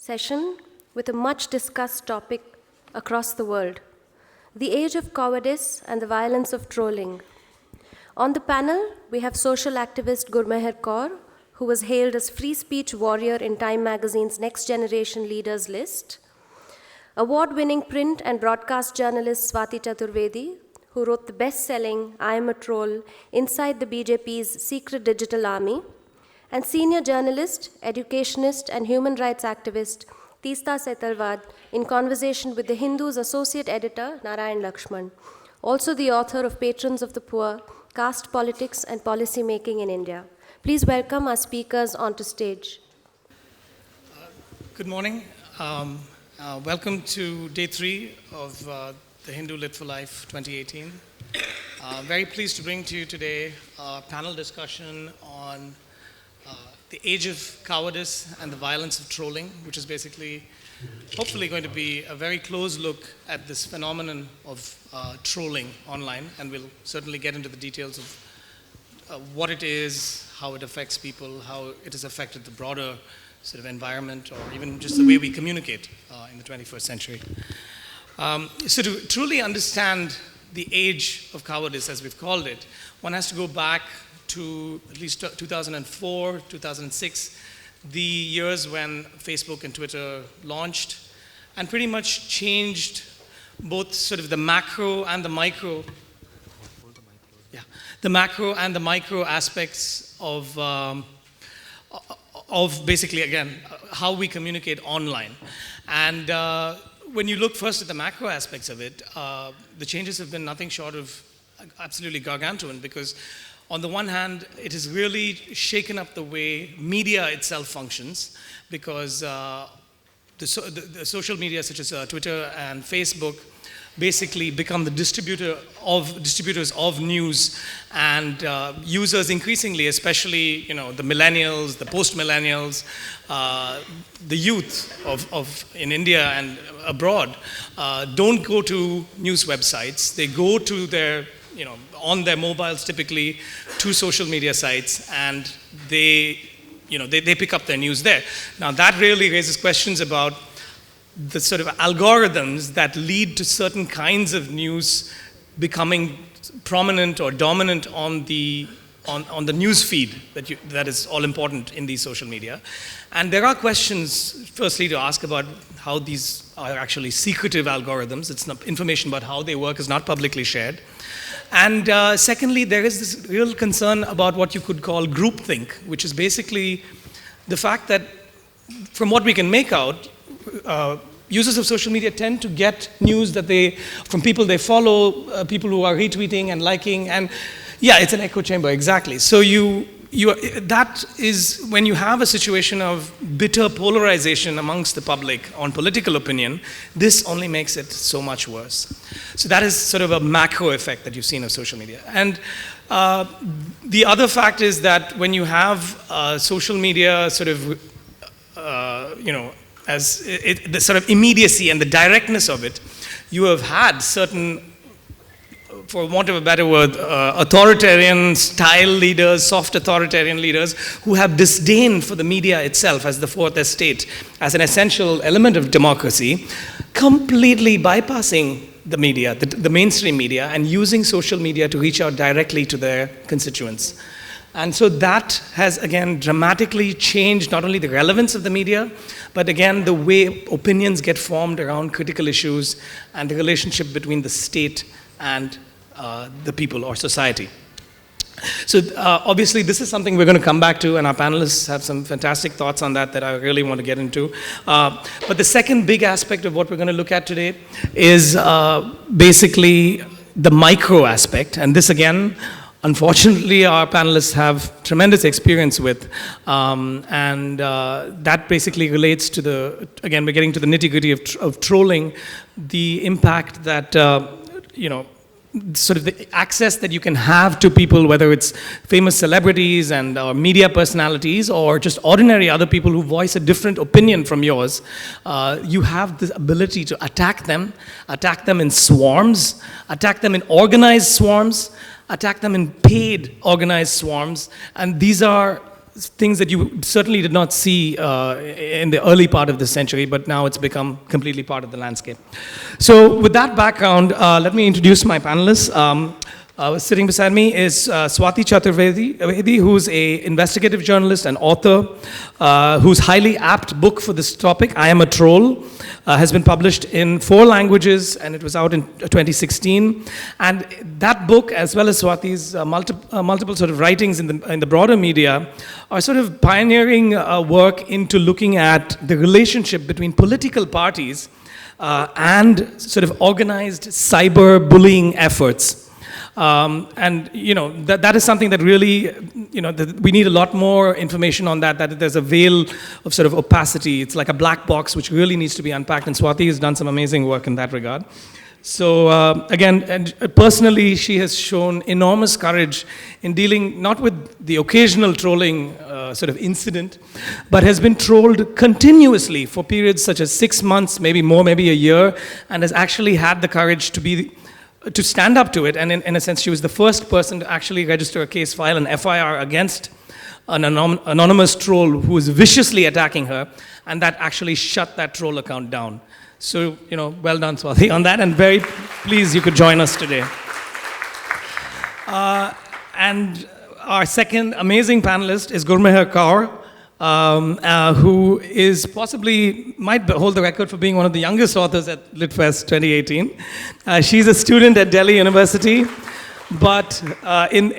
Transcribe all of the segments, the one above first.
session with a much discussed topic across the world, the age of cowardice and the violence of trolling. On the panel, we have social activist Gurmehar Kaur, who was hailed as free speech warrior in Time magazine's Next Generation Leaders list, award-winning print and broadcast journalist Swati Chaturvedi, who wrote the best-selling I Am a Troll Inside the BJP's Secret Digital Army, and senior journalist, educationist, and human rights activist Teesta Setalvad in conversation with the Hindu's associate editor Narayan Lakshman, also the author of Patrons of the Poor, Caste Politics and Policy Making in India. Please welcome our speakers onto stage. Good morning. Welcome to day 3 of the Hindu Lit for Life 2018. Very pleased to bring to you today a panel discussion on the age of cowardice and the violence of trolling, which is basically, hopefully going to be a very close look at this phenomenon of trolling online, and we'll certainly get into the details of what it is, how it affects people, how it has affected the broader sort of environment, or even just the way we communicate in the 21st century. So to truly understand the age of cowardice, as we've called it, one has to go back to at least 2004, 2006, the years when Facebook and Twitter launched and pretty much changed both sort of the macro and the micro, the macro and the micro aspects of basically, again, how we communicate online. And when you look first at the macro aspects of it, the changes have been nothing short of absolutely gargantuan, because on the one hand, it has really shaken up the way media itself functions, because the social media such as Twitter and Facebook basically become the distributors of news, and users increasingly, especially the millennials, the post-millennials, the youth of in India and abroad, don't go to news websites. They go to their on their mobiles typically to social media sites, and they pick up their news there. Now that really raises questions about the sort of algorithms that lead to certain kinds of news becoming prominent or dominant on the news feed that is all important in these social media. And there are questions, firstly, to ask about how these are actually secretive algorithms. It's not information about how they work is not publicly shared. And secondly, there is this real concern about what you could call groupthink, which is basically the fact that, from what we can make out, users of social media tend to get news from people they follow, people who are retweeting and liking, and yeah, it's an echo chamber, exactly. So that is when you have a situation of bitter polarization amongst the public on political opinion, this only makes it so much worse. So that is sort of a macro effect that you've seen of social media. And the other fact is that when you have social media sort of, as the sort of immediacy and the directness of it, you have had certain, for want of a better word, authoritarian style leaders, soft authoritarian leaders, who have disdain for the media itself as the fourth estate, as an essential element of democracy, completely bypassing the media, the mainstream media, and using social media to reach out directly to their constituents. And so that has, again, dramatically changed not only the relevance of the media, but again, the way opinions get formed around critical issues and the relationship between the state and the people or society. So obviously this is something we're going to come back to, and our panelists have some fantastic thoughts on that I really want to get into. But the second big aspect of what we're going to look at today is basically the micro aspect, and this again, unfortunately, our panelists have tremendous experience with, and that basically relates to again, we're getting to the nitty-gritty of trolling, the impact that, sort of the access that you can have to people, whether it's famous celebrities and media personalities or just ordinary other people who voice a different opinion from yours. You have the ability to attack them in swarms, attack them in organized swarms, attack them in paid organized swarms, and these are things that you certainly did not see in the early part of this century, but now it's become completely part of the landscape. So with that background, let me introduce my panelists. Sitting beside me is Swati Chaturvedi, who's an investigative journalist and author, whose highly apt book for this topic, I Am a Troll, has been published in 4 languages, and it was out in 2016. And that book, as well as Swati's multiple sort of writings in the broader media, are sort of pioneering work into looking at the relationship between political parties and sort of organized cyber bullying efforts. And that is something that really, we need a lot more information on that there's a veil of sort of opacity. It's like a black box which really needs to be unpacked, and Swati has done some amazing work in that regard. So again, and personally, she has shown enormous courage in dealing not with the occasional trolling sort of incident, but has been trolled continuously for periods such as 6 months, maybe more, maybe a year, and has actually had the courage to stand up to it. And in a sense, she was the first person to actually register a case, file an FIR against an anonymous troll who was viciously attacking her, and that actually shut that troll account down. So, well done, Swati, on that, and very pleased you could join us today. And our second amazing panelist is Gurmehar Kaur, who is might hold the record for being one of the youngest authors at LitFest 2018. She's a student at Delhi University, but in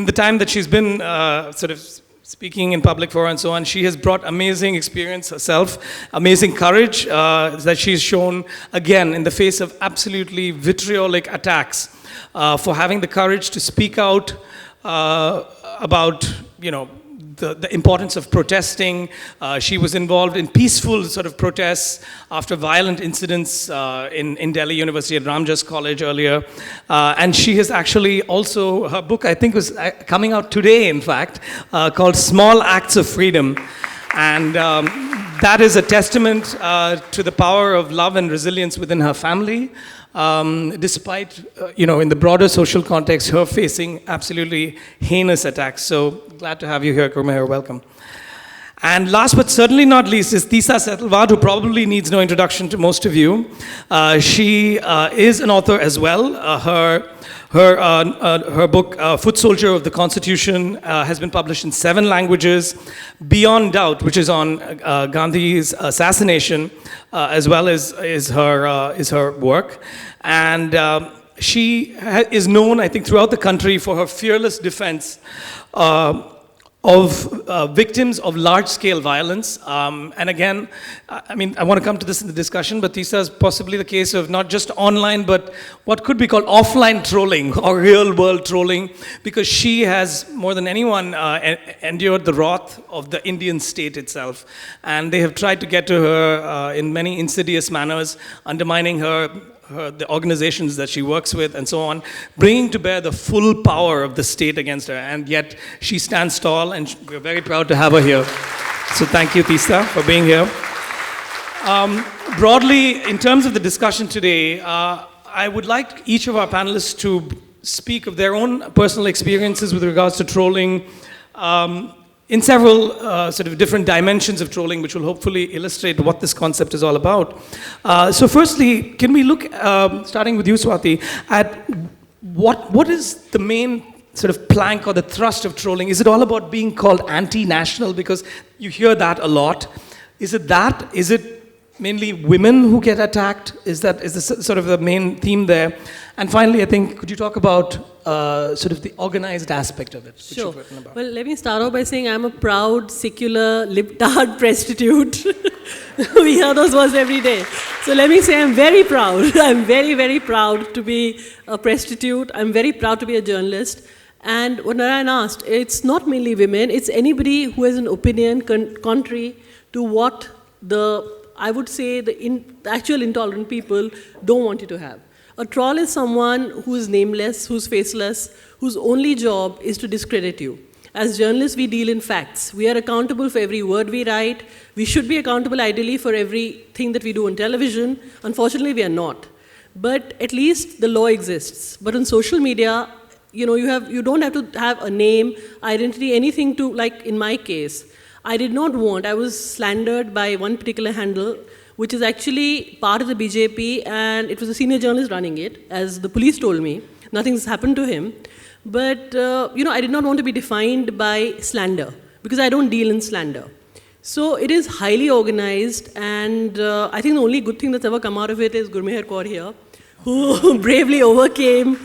the time that she's been sort of speaking in public for and so on, she has brought amazing experience herself, amazing courage that she's shown, again, in the face of absolutely vitriolic attacks, for having the courage to speak out about, the importance of protesting. She was involved in peaceful sort of protests after violent incidents in Delhi University at Ramjas College earlier. And she has actually also, her book I think was coming out today, in fact, called Small Acts of Freedom. And that is a testament to the power of love and resilience within her family. Despite, in the broader social context, her facing absolutely heinous attacks. So glad to have you here, Gurmehar. Welcome. And last but certainly not least is Teesta Setalvad, who probably needs no introduction to most of you. She is an author as well. Her book, Foot Soldier of the Constitution, has been published in 7 languages. Beyond Doubt, which is on Gandhi's assassination, as well as is her work. And she is known, I think, throughout the country for her fearless defense of victims of large-scale violence. And again, I want to come to this in the discussion, but Teesta is possibly the case of not just online, but what could be called offline trolling or real-world trolling, because she has, more than anyone, endured the wrath of the Indian state itself. And they have tried to get to her in many insidious manners, undermining the organizations that she works with and so on, bringing to bear the full power of the state against her, and yet she stands tall, and we're very proud to have her here. So thank you, Teesta, for being here. Broadly, in terms of the discussion today, I would like each of our panelists to speak of their own personal experiences with regards to trolling, in several sort of different dimensions of trolling, which will hopefully illustrate what this concept is all about. So firstly, can we look, starting with you, Swati, at what is the main sort of plank or the thrust of trolling? Is it all about being called anti-national? Because you hear that a lot. Is it that? Is it mainly women who get attacked? Is this sort of the main theme there? And finally, I think, could you talk about sort of the organized aspect of it? Sure. You've written about? Well, let me start off by saying I'm a proud, secular, libtard prostitute. We hear those words every day. So let me say I'm very proud. I'm very, very proud to be a prostitute. I'm very proud to be a journalist. And what Narayan asked, it's not mainly women, it's anybody who has an opinion contrary to what I would say the actual intolerant people don't want you to have. A troll is someone who is nameless, who's faceless, whose only job is to discredit you. As journalists, we deal in facts. We are accountable for every word we write. We should be accountable, ideally, for everything that we do on television. Unfortunately, we are not. But at least the law exists. But on social media, you don't have to have a name, identity, anything to, like in my case, I did not want, I was slandered by one particular handle, which is actually part of the BJP, and it was a senior journalist running it, as the police told me. Nothing's happened to him. But, I did not want to be defined by slander, because I don't deal in slander. So it is highly organized, and I think the only good thing that's ever come out of it is Gurmehar Kaur here, who bravely overcame,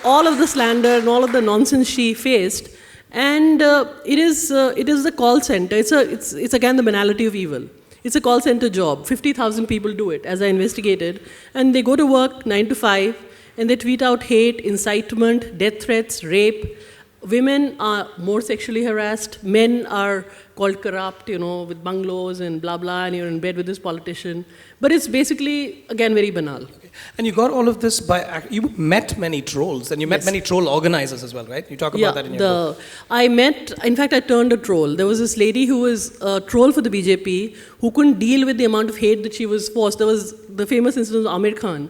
all of the slander and all of the nonsense she faced. And it is the call center. It's again the banality of evil. It's a call center job. 50,000 people do it, as I investigated. And they go to work 9 to 5, and they tweet out hate, incitement, death threats, rape. Women are more sexually harassed. Men are called corrupt, with bungalows and blah, blah, and you're in bed with this politician. But it's basically, again, very banal. Okay. And you got all of this by, you met many trolls, and you met many troll organizers as well, right? You talk about that in your book. In fact, I turned a troll. There was this lady who was a troll for the BJP who couldn't deal with the amount of hate that she was forced. There was the famous incident of Amir Khan,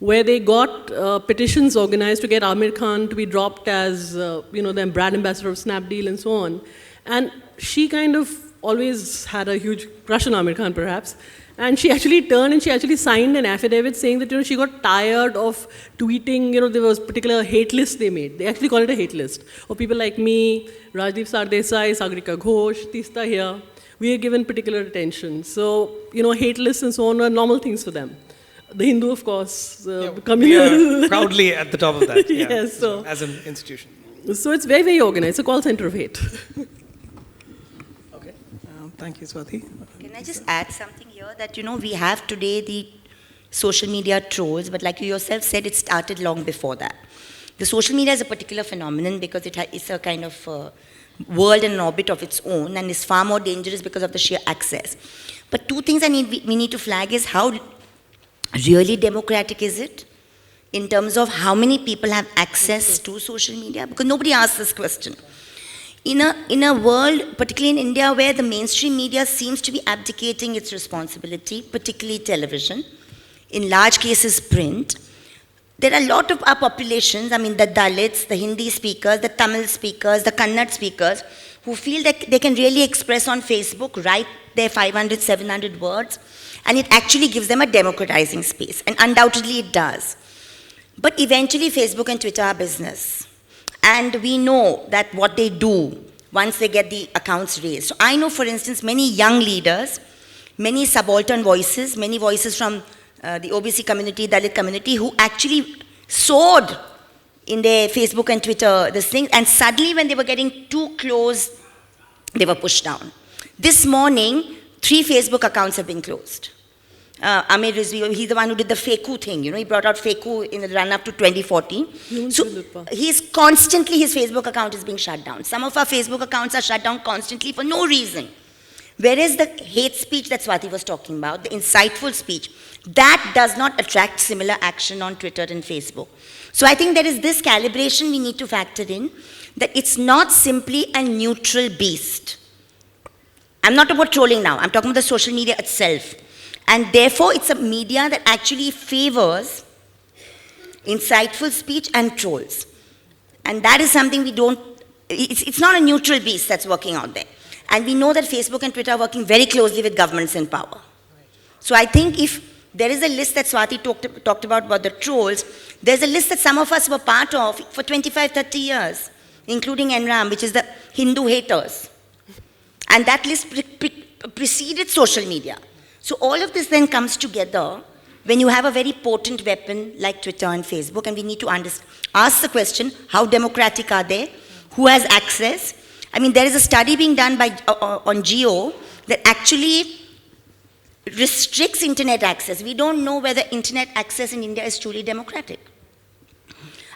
where they got petitions organized to get Amir Khan to be dropped as, the brand ambassador of Snapdeal and so on. And she kind of always had a huge crush on Amir Khan, perhaps. And she actually turned and she actually signed an affidavit saying that, she got tired of tweeting, there was a particular hate list they made. They actually call it a hate list of people like me, Rajdeep Sardesai, Sagarika Ghosh, Teesta here. We are given particular attention. So, hate lists and so on are normal things for them. The Hindu, of course, communal. Proudly at the top of that. Yes, so. As an institution. So it's very, very organized. It's a call center of hate. Okay. Thank you, Swati. Can I just add something here that, we have today the social media trolls, but like you yourself said, it started long before that. The social media is a particular phenomenon because it's a kind of world and an orbit of its own, and is far more dangerous because of the sheer access. But two things we need to flag is how really democratic is it in terms of how many people have access to social media? Because nobody asks this question. In a world, particularly in India, where the mainstream media seems to be abdicating its responsibility, particularly television, in large cases print, there are a lot of our populations, the Dalits, the Hindi speakers, the Tamil speakers, the Kannada speakers, who feel that they can really express on Facebook, write their 500, 700 words, and it actually gives them a democratizing space, and undoubtedly it does. But eventually Facebook and Twitter are business. And we know that what they do once they get the accounts raised. So I know, for instance, many young leaders, many subaltern voices, many voices from the OBC community, Dalit community, who actually soared in their Facebook and Twitter, this thing, and suddenly when they were getting too close, they were pushed down. This morning, 3 Facebook accounts have been closed. Amir Rizvi, he's the one who did the FAKU thing, he brought out FAKU in the run-up to 2014. So his Facebook account is being shut down. Some of our Facebook accounts are shut down constantly for no reason. Whereas the hate speech that Swati was talking about, the insightful speech, that does not attract similar action on Twitter and Facebook. So I think there is this calibration we need to factor in, that it's not simply a neutral beast. I'm not about trolling now, I'm talking about the social media itself. And therefore, it's a media that actually favors insightful speech and trolls. And that is something it's not a neutral beast that's working out there. And we know that Facebook and Twitter are working very closely with governments in power. So I think if there is a list that Swati talked about the trolls, there's a list that some of us were part of for 25, 30 years, including NRAM, which is the Hindu haters. And that list preceded social media. So all of this then comes together when you have a very potent weapon like Twitter and Facebook, and we need to ask the question, how democratic are they? Who has access? There is a study being done on Geo that actually restricts internet access. We don't know whether internet access in India is truly democratic.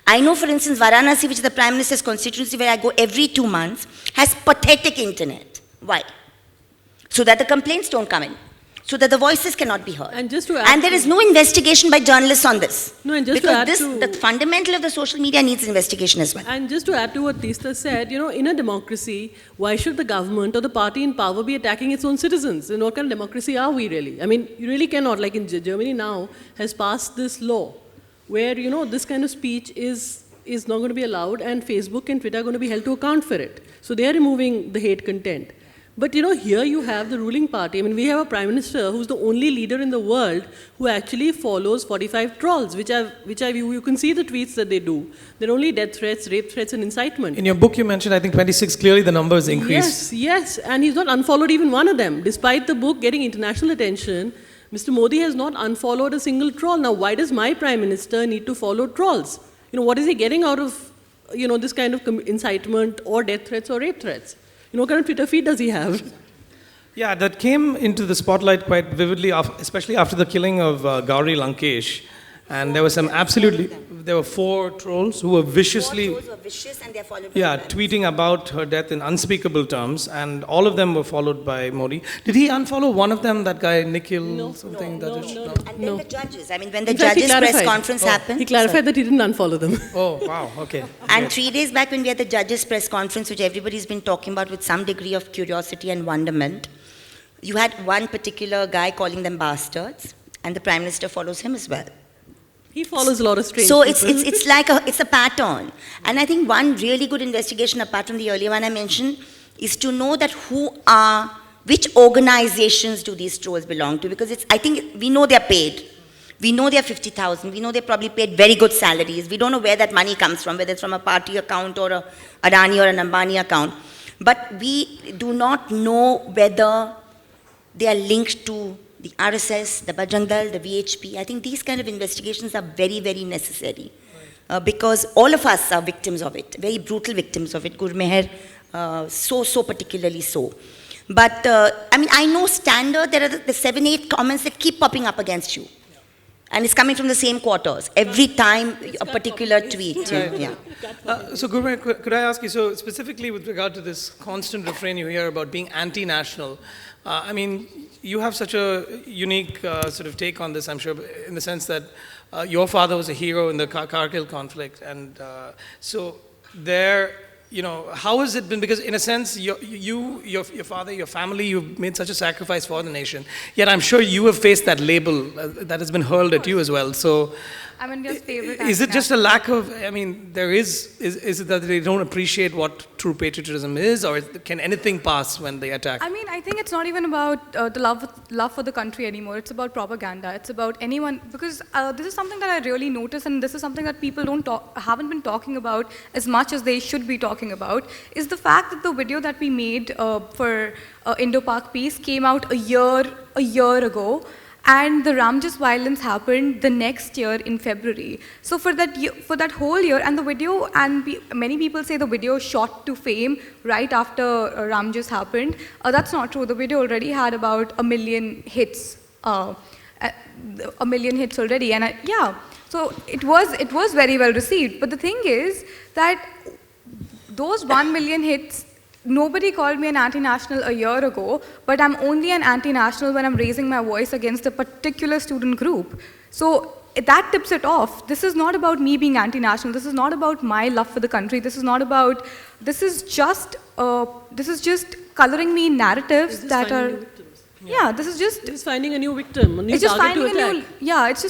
I know, for instance, Varanasi, which is the Prime Minister's constituency, where I go every 2 months, has pathetic internet. Why? So that the complaints don't come in. So that the voices cannot be heard. And there is no investigation by journalists on this. No, and the fundamental of the social media needs investigation as well. And just to add to what Teesta said, in a democracy, why should the government or the party in power be attacking its own citizens? In what kind of democracy are we really? You really cannot. Like in Germany now has passed this law where, this kind of speech is is not going to be allowed, and Facebook and Twitter are going to be held to account for it. So they are removing the hate content. But here you have the ruling party. I mean, we have a prime minister who's the only leader in the world who actually follows 45 trolls, which you can see the tweets that they do. They're only death threats, rape threats, and incitement. In your book, you mentioned, I think, 26. Clearly, the numbers increased. Yes, and he's not unfollowed even one of them. Despite the book getting international attention, Mr. Modi has not unfollowed a single troll. Now, why does my prime minister need to follow trolls? What is he getting out of, this kind of incitement or death threats or rape threats? What kind of Twitter feed does he have? Yeah, that came into the spotlight quite vividly, especially after the killing of Gauri Lankesh. And there were 4 trolls who were viciously... 4 trolls were vicious and they're followed by tweeting about her death in unspeakable terms, and all of them were followed by Modi. Did he unfollow one of them, that guy Nikhil? No. And then the judges. I mean, when the fact, judges' press conference happened... He clarified that he didn't unfollow them. Oh, wow, okay. And 3 days back when we had the judges' press conference, which everybody's been talking about with some degree of curiosity and wonderment, you had one particular guy calling them bastards, and the Prime Minister follows him as well. He follows a lot of strange So people. it's like it's a pattern. And I think one really good investigation, apart from the earlier one I mentioned, is to know that which organizations do these trolls belong to, because I think we know they're paid. We know they're 50,000. We know they're probably paid very good salaries. We don't know where that money comes from, whether it's from a party account or a Adani or an Ambani account. But we do not know whether they are linked to the RSS, the Bajrang Dal, the VHP. I think these kind of investigations are very, very necessary because all of us are victims of it, very brutal victims of it. Gurmehar, so particularly so. But I know standard, there are the 7-8 comments that keep popping up against you. And it's coming from the same quarters, every time a particular tweet. Yeah. So Gurmehar, could I ask you, so specifically with regard to this constant refrain you hear about being anti-national, you have such a unique sort of take on this, I'm sure, in the sense that your father was a hero in the Kargil conflict, and so there, how has it been? Because in a sense, your father, your family, you've made such a sacrifice for the nation. Yet I'm sure you have faced that label that has been hurled at you as well. So, I'm India's favorite. Is it just a lack of? Is it that they don't appreciate what true patriotism is, or can anything pass when they attack? I think it's not even about the love for the country anymore. It's about propaganda. It's about anyone, because this is something that I really notice, and this is something that people haven't been talking about as much as they should be talking about, is the fact that the video that we made for Indo-Pak peace came out a year ago. And the Ramjas violence happened the next year in February. So for that whole year, and the video, and many people say the video shot to fame right after Ramjas happened. That's not true. The video already had about 1 million hits, 1 million hits already. And so it was very well received. But the thing is that those 1 million hits, nobody called me an anti-national a year ago, but I'm only an anti-national when I'm raising my voice against a particular student group. So that tips it off. This is not about me being anti-national. This is not about my love for the country. This is just coloring me narratives that are... Yeah, this is just finding a new victim, a new target to attack. It's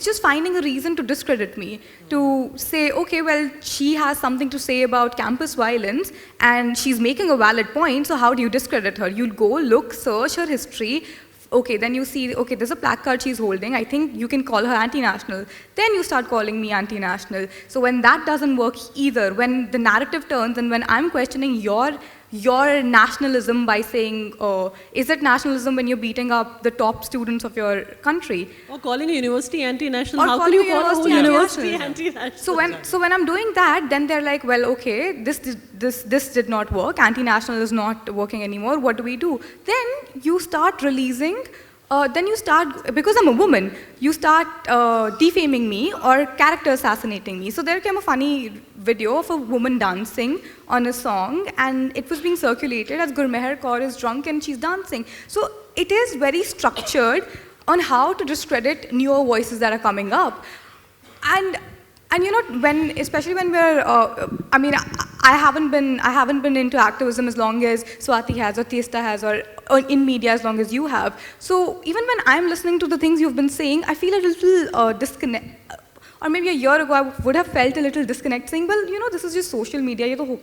just finding a reason to discredit me, to say, okay, well, she has something to say about campus violence, and she's making a valid point. So how do you discredit her? You'll go search her history. Okay, then you see, okay, there's a placard she's holding. I think you can call her anti-national. Then you start calling me anti-national. So when that doesn't work either, when the narrative turns, and when I'm questioning your nationalism by saying, is it nationalism when you're beating up the top students of your country? Or calling a university anti-national. Or how can you call a whole university anti-national? So when I'm doing that, then they're like, well, okay, this did not work. Anti-national is not working anymore. What do we do? Then you start releasing. Because I'm a woman, you start defaming me or character assassinating me. So there came a funny video of a woman dancing on a song, and it was being circulated as Gurmehar Kaur is drunk and she's dancing. So it is very structured on how to discredit newer voices that are coming up. And especially when we're, I haven't been into activism as long as Swati has or Teesta has or in media as long as you have. So even when I'm listening to the things you've been saying, I feel a little disconnect. or maybe a year ago, I would have felt a little disconnect, saying, well, this is just social media. ये तो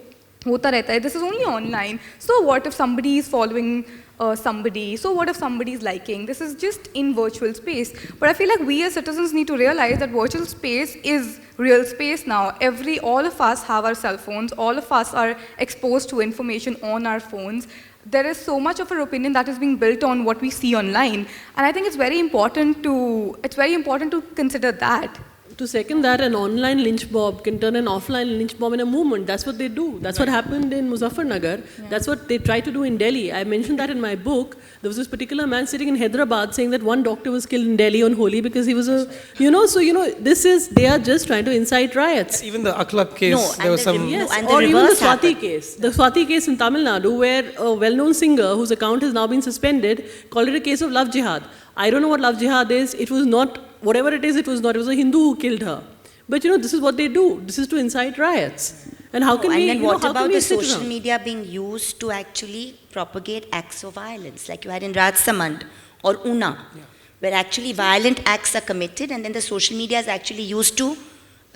होता रहता है. This is only online. So what if somebody is following somebody? So what if somebody is liking? This is just in virtual space. But I feel like we as citizens need to realize that virtual space is real space now. All of us have our cell phones. All of us are exposed to information on our phones. There is so much of our opinion that is being built on what we see online. And I think it's very important to consider that. To second that, an online lynch mob can turn an offline lynch mob in a movement. That's what they do. That's what happened in Muzaffarnagar. Yeah. That's what they try to do in Delhi. I mentioned that in my book. There was this particular man sitting in Hyderabad saying that one doctor was killed in Delhi on Holi because he was they are just trying to incite riots. Even the Akhlaq case, there was some... Yes, or even the Swati case. The Swati case in Tamil Nadu, where a well-known singer whose account has now been suspended called it a case of love jihad. I don't know what love jihad is. It was not... Whatever it is, it was not. It was a Hindu who killed her. But this is what they do. This is to incite riots. And how can we? And then what about the social media being used to actually propagate acts of violence, like you had in Rajsamand or Una, where actually violent acts are committed, and then the social media is actually used to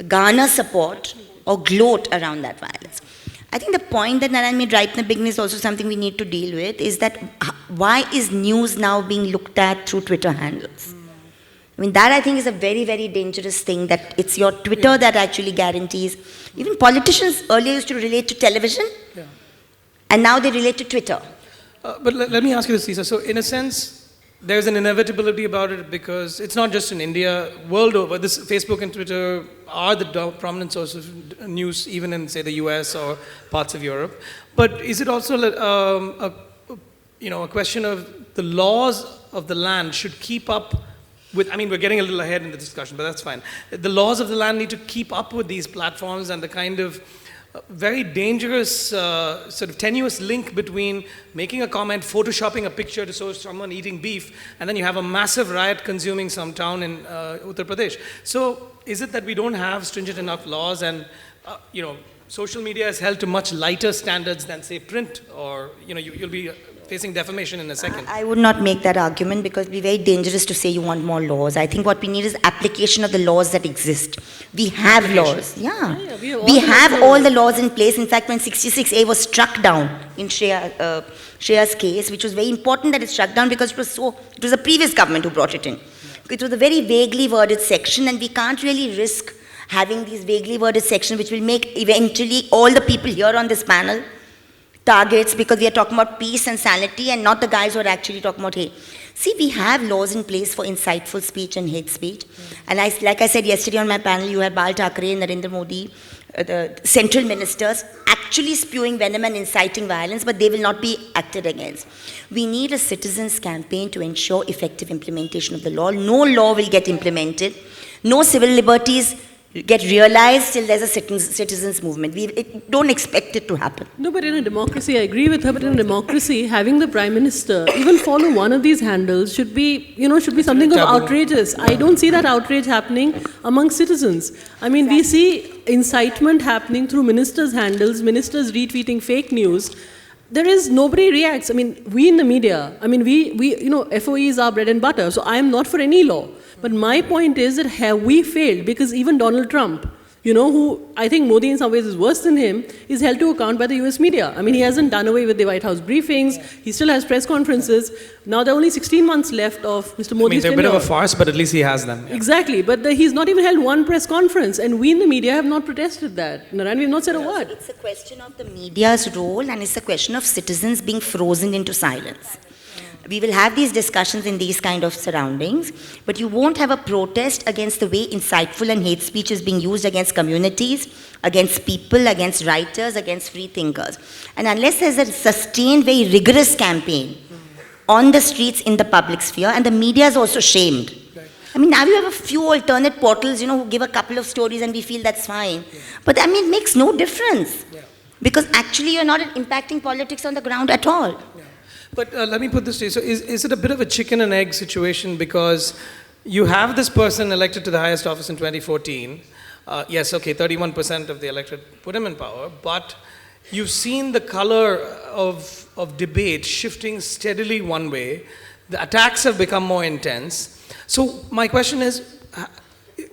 garner support or gloat around that violence. I think the point that Narayan made right in the beginning is also something we need to deal with, is that why is news now being looked at through Twitter handles? I mean, that I think is a very, very dangerous thing, that it's your Twitter that actually guarantees. Even politicians earlier used to relate to television, and now they relate to Twitter. But let me ask you this, Teesta. So in a sense, there's an inevitability about it, because it's not just in India, world over. This Facebook and Twitter are the prominent source of news, even in, say, the US or parts of Europe. But is it also a question of the laws of the land should keep up with, I mean, we're getting a little ahead in the discussion, but that's fine. The laws of the land need to keep up with these platforms and the kind of very dangerous, sort of tenuous link between making a comment, photoshopping a picture to show someone eating beef, and then you have a massive riot consuming some town in Uttar Pradesh. So is it that we don't have stringent enough laws, and social media is held to much lighter standards than, say, print, or you'll be facing defamation in a second? I would not make that argument, because it would be very dangerous to say you want more laws. I think what we need is application of the laws that exist. We have laws. We have all the laws in place. In fact, when 66A was struck down in Shreya's case, which was very important that it struck down, because it was a previous government who brought it in. It was a very vaguely worded section, and we can't really risk having these vaguely worded sections which will make eventually all the people here on this panel targets, because we are talking about peace and sanity and not the guys who are actually talking about hate. See, we have laws in place for insightful speech and hate speech. And like I said yesterday on my panel, you had Bal Thackeray, Narendra Modi, the central ministers actually spewing venom and inciting violence, but they will not be acted against. We need a citizens' campaign to ensure effective implementation of the law. No law will get implemented. No civil liberties get realized till there's a citizens movement. We don't expect it to happen. No, but in a democracy, I agree with her, but in a democracy, having the Prime Minister even follow one of these handles should be something of outrageous. I don't see that outrage happening among citizens. I mean, we see incitement happening through ministers' handles, ministers retweeting fake news. Nobody reacts. I mean, we in the media, FOE is our bread and butter, so I am not for any law. But my point is that have we failed? Because even Donald Trump, who I think Modi in some ways is worse than him, is held to account by the US media. I mean, he hasn't done away with the White House briefings. He still has press conferences. Now there are only 16 months left of Mr. Modi's they're a bit of a farce, but at least he has them. Yeah. Exactly. But he's not even held one press conference. And we in the media have not protested that. Narayan, we have not said a word. It's a question of the media's role, and it's a question of citizens being frozen into silence. We will have these discussions in these kind of surroundings, but you won't have a protest against the way insightful and hate speech is being used against communities, against people, against writers, against free thinkers. And unless there's a sustained, very rigorous campaign on the streets in the public sphere, and the media is also shamed. I mean, now you have a few alternate portals, who give a couple of stories and we feel that's fine. But I mean, it makes no difference. Because actually you're not impacting politics on the ground at all. But let me put this to you. So is it a bit of a chicken and egg situation? Because you have this person elected to the highest office in 2014. Yes, okay, 31% of the electorate put him in power. But you've seen the color of debate shifting steadily one way. The attacks have become more intense. So my question is,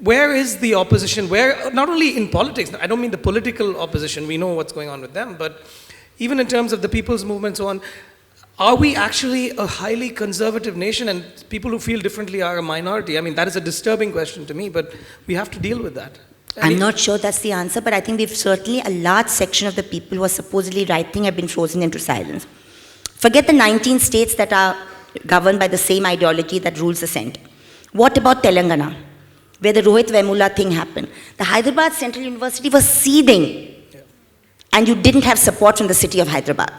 where is the opposition? Where, not only in politics, I don't mean the political opposition, we know what's going on with them, but even in terms of the people's movement, so on, are we actually a highly conservative nation and people who feel differently are a minority? I mean, that is a disturbing question to me, but we have to deal with that. I'm not sure that's the answer, but I think we've certainly, a large section of the people who are supposedly right thing have been frozen into silence. Forget the 19 states that are governed by the same ideology that rules the center. What about Telangana, where the Rohit Vemula thing happened? The Hyderabad Central University was seething, and you didn't have support from the city of Hyderabad.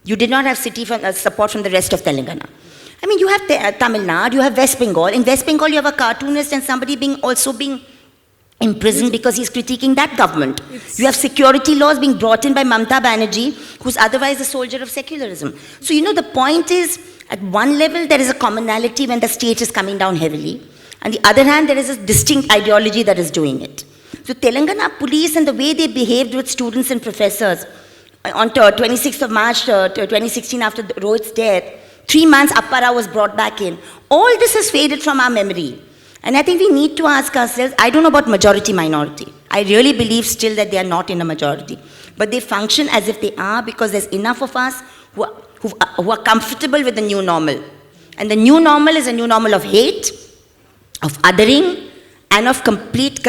You did not have support from the rest of Telangana. I mean, you have Tamil Nadu, you have West Bengal. In West Bengal, you have a cartoonist and somebody also being imprisoned because he's critiquing that government. You have security laws being brought in by Mamta Banerjee, who's otherwise a soldier of secularism. So, the point is, at one level, there is a commonality when the state is coming down heavily. On the other hand, there is a distinct ideology that is doing it. So, Telangana police and the way they behaved with students and professors on 26th of March 2016 after Rohit's death, 3 months Appara was brought back in. All this has faded from our memory. And I think we need to ask ourselves, I don't know about majority-minority. I really believe still that they are not in a majority. But they function as if they are because there's enough of us who are comfortable with the new normal. And the new normal is a new normal of hate, of othering, and of complete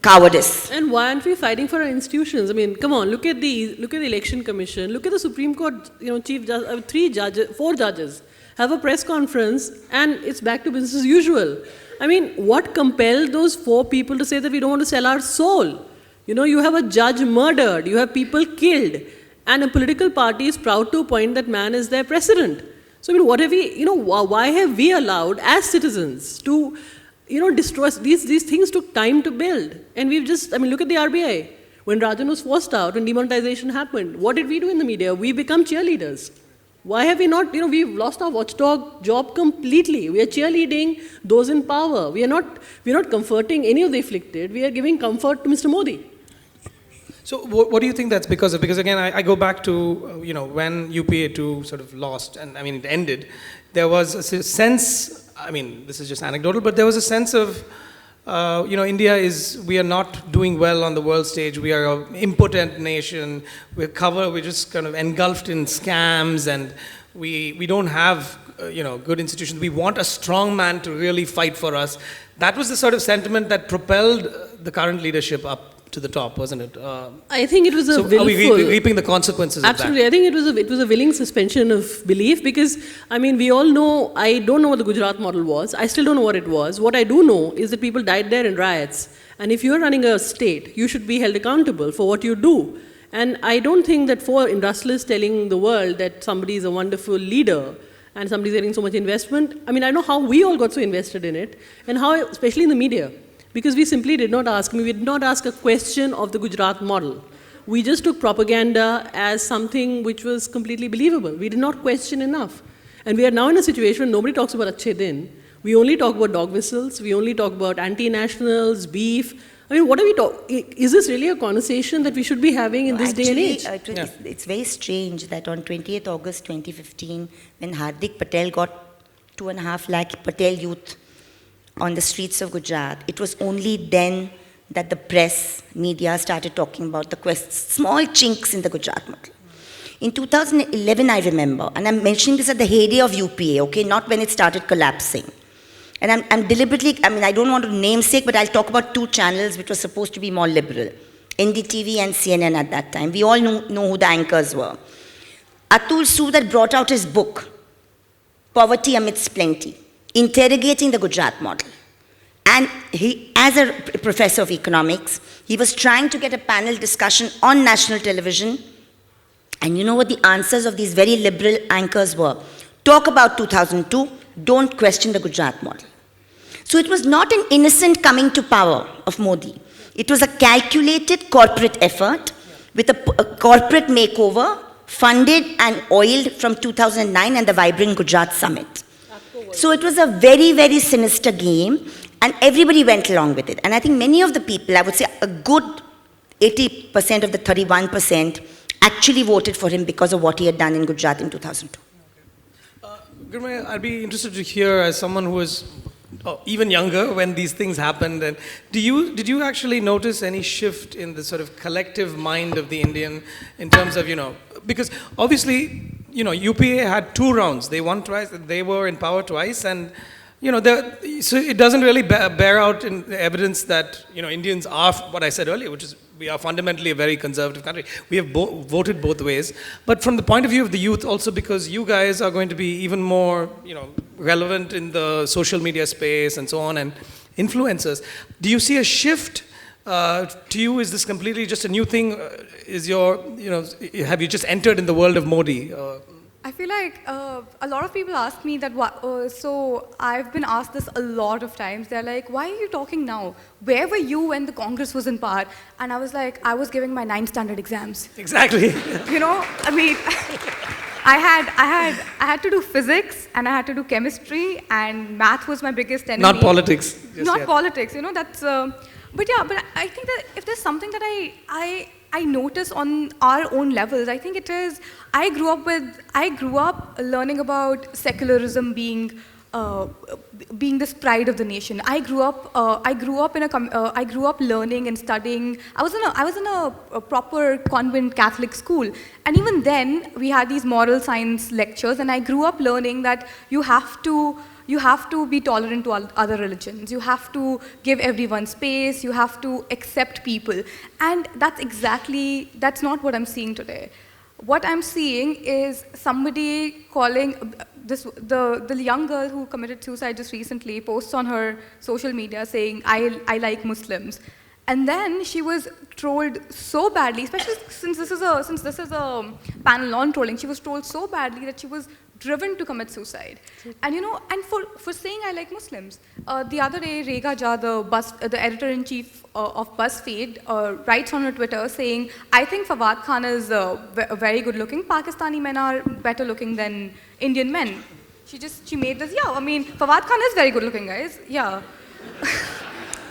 cowardice. And why aren't we fighting for our institutions? I mean, come on, look at the Election Commission, look at the Supreme Court, Chief Judge, 4 judges have a press conference, and it's back to business as usual. I mean, what compelled those 4 people to say that we don't want to sell our soul? You have a judge murdered, you have people killed, and a political party is proud to appoint that man as their president. So, I mean, what have we, why have we allowed, as citizens, to, destroy, these things took time to build. And we've just, look at the RBI. When Rajan was forced out, when demonetization happened, what did we do in the media? We become cheerleaders. Why have we not, we've lost our watchdog job completely. We are cheerleading those in power. We are not comforting any of the afflicted. We are giving comfort to Mr. Modi. So what do you think that's because of? Because again, I go back to, when UPA 2 sort of lost, and it ended, there was a sense, this is just anecdotal, but there was a sense of, India we are not doing well on the world stage. We are an impotent nation. We're just kind of engulfed in scams, and we don't have, good institutions. We want a strong man to really fight for us. That was the sort of sentiment that propelled the current leadership up to the top, wasn't it? I think it was a willful... Are we reaping the consequences Absolutely. of that? I think it was a willing suspension of belief because, we all know, I don't know what the Gujarat model was. I still don't know what it was. What I do know is that people died there in riots. And if you're running a state, you should be held accountable for what you do. And I don't think that for industrialists telling the world that somebody is a wonderful leader and somebody's getting so much investment, I know how we all got so invested in it and how, especially in the media. Because we simply did not ask. We did not ask a question of the Gujarat model. We just took propaganda as something which was completely believable. We did not question enough. And we are now in a situation where nobody talks about Achhe Din. We only talk about dog whistles. We only talk about anti-nationals, beef. What are we talking? Is this really a conversation that we should be having in this day and age? It's very strange that on 28th August 2015, when Hardik Patel got 2.5 lakh Patel youth on the streets of Gujarat, it was only then that the press, media started talking about the small chinks in the Gujarat model. In 2011, I remember, and I'm mentioning this at the heyday of UPA, okay, not when it started collapsing. And I'm deliberately, I don't want to namesake, but I'll talk about 2 channels which were supposed to be more liberal, NDTV and CNN at that time. We all know who the anchors were. Atul Sood had brought out his book, Poverty Amidst Plenty, interrogating the Gujarat model. And he, as a professor of economics, he was trying to get a panel discussion on national television. And you know what the answers of these very liberal anchors were? Talk about 2002, don't question the Gujarat model. So it was not an innocent coming to power of Modi. It was a calculated corporate effort with a corporate makeover funded and oiled from 2009 and the Vibrant Gujarat Summit. So it was a very, very sinister game, and everybody went along with it. And I think many of the people, I would say a good 80% of the 31%, actually voted for him because of what he had done in Gujarat in 2002. Gurmehar, I'd be interested to hear, as someone who has even younger when these things happened. And did you actually notice any shift in the sort of collective mind of the Indian in terms of, because obviously, UPA had 2 rounds. They won twice, they were in power twice, and so it doesn't really bear out in the evidence that Indians are what I said earlier, which is we are fundamentally a very conservative country. We have voted both ways, but from the point of view of the youth, also because you guys are going to be even more relevant in the social media space and so on, and influencers. Do you see a shift? To you, is this completely just a new thing? Have you just entered in the world of Modi? I feel like a lot of people ask me that, so I've been asked this a lot of times. They're like, why are you talking now? Where were you when the Congress was in power? And I was like, I was giving my 9th standard exams. Exactly. I mean, I had to do physics, and I had to do chemistry, and math was my biggest enemy. Not politics. Not politics, that's... but I think that if there's something that I notice on our own levels, I think it is, I grew up learning about secularism being this pride of the nation. I grew up learning and studying. I was in a proper convent Catholic school, and even then we had these moral science lectures, and I grew up learning that you have to be tolerant to other religions. You have to give everyone space. You have to accept people. And that's not what I'm seeing today. What I'm seeing is somebody calling, the young girl who committed suicide just recently posts on her social media saying, I like Muslims. And then she was trolled so badly, especially since this is a panel on trolling, she was trolled so badly that she was driven to commit suicide. And and for saying I like Muslims. The other day, Rekha Jha, the editor-in-chief of BuzzFeed, writes on her Twitter saying, I think Fawad Khan is very good looking. Pakistani men are better looking than Indian men. She made this, Fawad Khan is very good looking, guys. Yeah.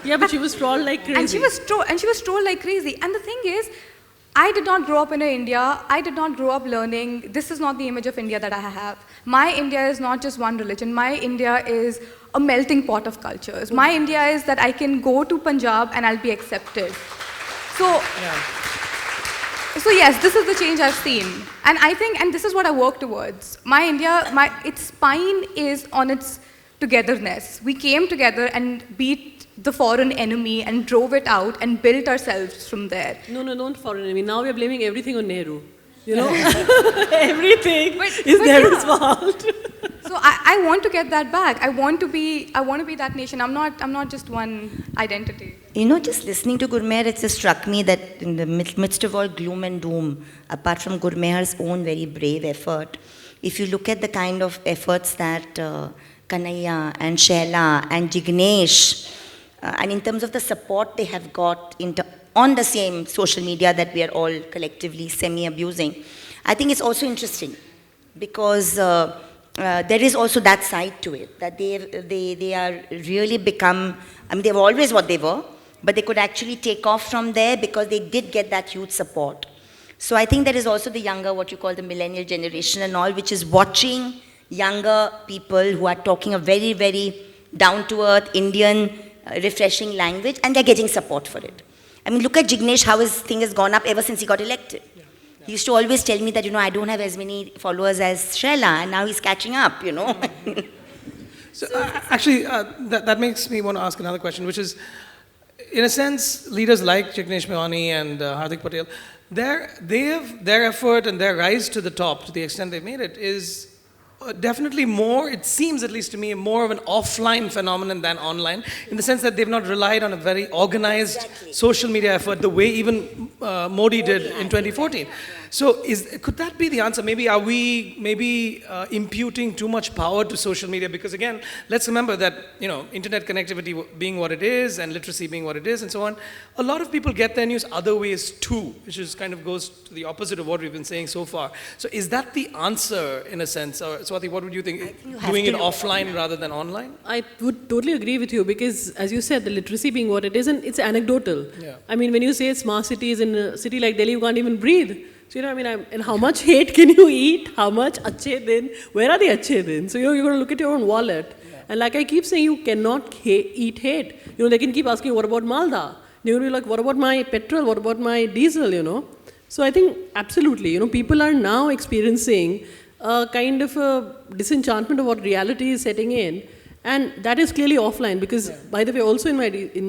Yeah, but she was trolled like crazy. And she was trolled like crazy. And the thing is, I did not grow up in India. I did not grow up learning. This is not the image of India that I have. My India is not just one religion. My India is a melting pot of cultures. My India is that I can go to Punjab and I'll be accepted. So yes, this is the change I've seen. And I think, and this is what I work towards. My India, its spine is on its togetherness. We came together and beat the foreign enemy and drove it out and built ourselves from there. No, not foreign enemy. Now we are blaming everything on Nehru. Everything is Nehru's fault. So I want to get that back. I want to be that nation. I'm not just one identity. Just listening to Gurmehar, it just struck me that in the midst of all gloom and doom, apart from Gurmehar's own very brave effort, if you look at the kind of efforts that Kanhaiya and Shaila and Jignesh, and in terms of the support they have got on the same social media that we are all collectively semi-abusing, I think it's also interesting because there is also that side to it, that they are really become, they were always what they were, but they could actually take off from there because they did get that youth support. So I think there is also the younger, what you call the millennial generation and all, which is watching younger people who are talking a very, very down-to-earth Indian refreshing language, and they're getting support for it. Look at Jignesh, how his thing has gone up ever since he got elected. He used to always tell me that, I don't have as many followers as Shaila, and now he's catching up, So actually, that makes me want to ask another question, which is, in a sense, leaders like Jignesh Mewani and Hardik Patel, their effort and their rise to the top, to the extent they've made it, is definitely more, it seems at least to me, more of an offline phenomenon than online, in the sense that they've not relied on a very organized social media effort the way even Modi did in 2014. So could that be the answer? Maybe are we imputing too much power to social media? Because again, let's remember that, internet connectivity being what it is and literacy being what it is and so on, a lot of people get their news other ways too, which is kind of goes to the opposite of what we've been saying so far. So is that the answer in a sense? Or Swati, what would you think? Doing it offline rather than online? I would totally agree with you because, as you said, the literacy being what it is, and it's anecdotal. Yeah. When you say smart cities, in a city like Delhi, you can't even breathe. So, and how much hate can you eat? How much achhe din? Where are the achhe din? So, you're going to look at your own wallet. Yeah. And like I keep saying, you cannot eat hate. You know, they can keep asking, what about Malda? They will be like, what about my petrol? What about my diesel, you know? So I think, absolutely, you know, people are now experiencing a kind of a disenchantment of what reality is setting in. And that is clearly offline because, by the way, also in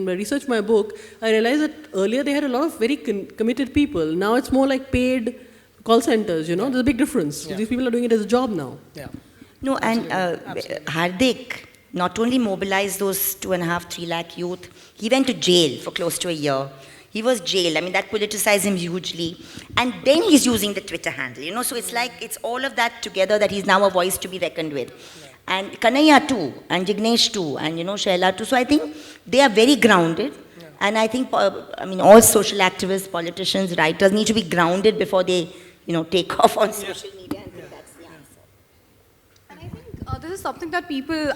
my research, my book, I realized that earlier they had a lot of very committed people. Now it's more like paid call centers, you know. There's a big difference. So these people are doing it as a job now. Yeah. No, and Hardik not only mobilized those 2.5, 3 lakh youth, he went to jail for close to a year. He was jailed. I mean, that politicized him hugely. And then he's using the Twitter handle, you know. So it's like, it's all of that together that he's now a voice to be reckoned with. And Kanaya too, and Jignesh too, and you know, Shaila too. So I think they are very grounded. Yeah. And I think, all social activists, politicians, writers need to be grounded before they, you know, take off on social media. And think that's the answer. And I think this is something that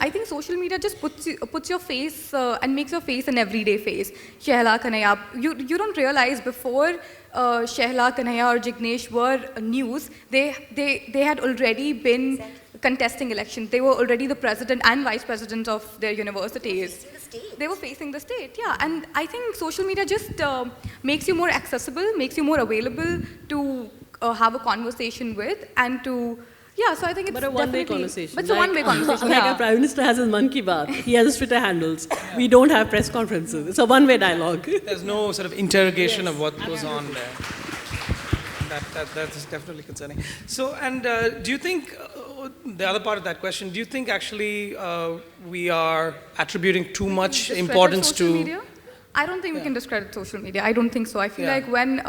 I think social media just puts your face and makes your face an everyday face. Shaila, Kanaya, you don't realize before Shaila, Kanaya or Jignesh were news, they had already been contesting elections. They were already the president and vice president of their universities. They were facing the state, yeah. And I think social media just makes you more accessible, makes you more available to have a conversation with and to, yeah, so I think it's a one-way conversation. But it's a one-way conversation, Like our Prime Minister has his Mann Ki Baat. He has his Twitter handles. We don't have press conferences. It's a one-way dialogue. There's no sort of interrogation of what goes on there. That is definitely concerning. So, and do you think, the other part of that question, do you think actually we are attributing too much importance to... Media? I don't think we can discredit social media. I don't think so. I feel like when,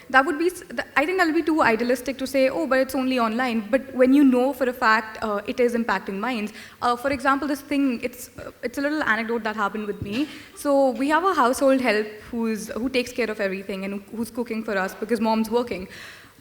that would be, I think that would be too idealistic to say, oh, but it's only online. But when you know for a fact it is impacting minds. For example, this thing, it's a little anecdote that happened with me. So we have a household help who takes care of everything and who's cooking for us because mom's working.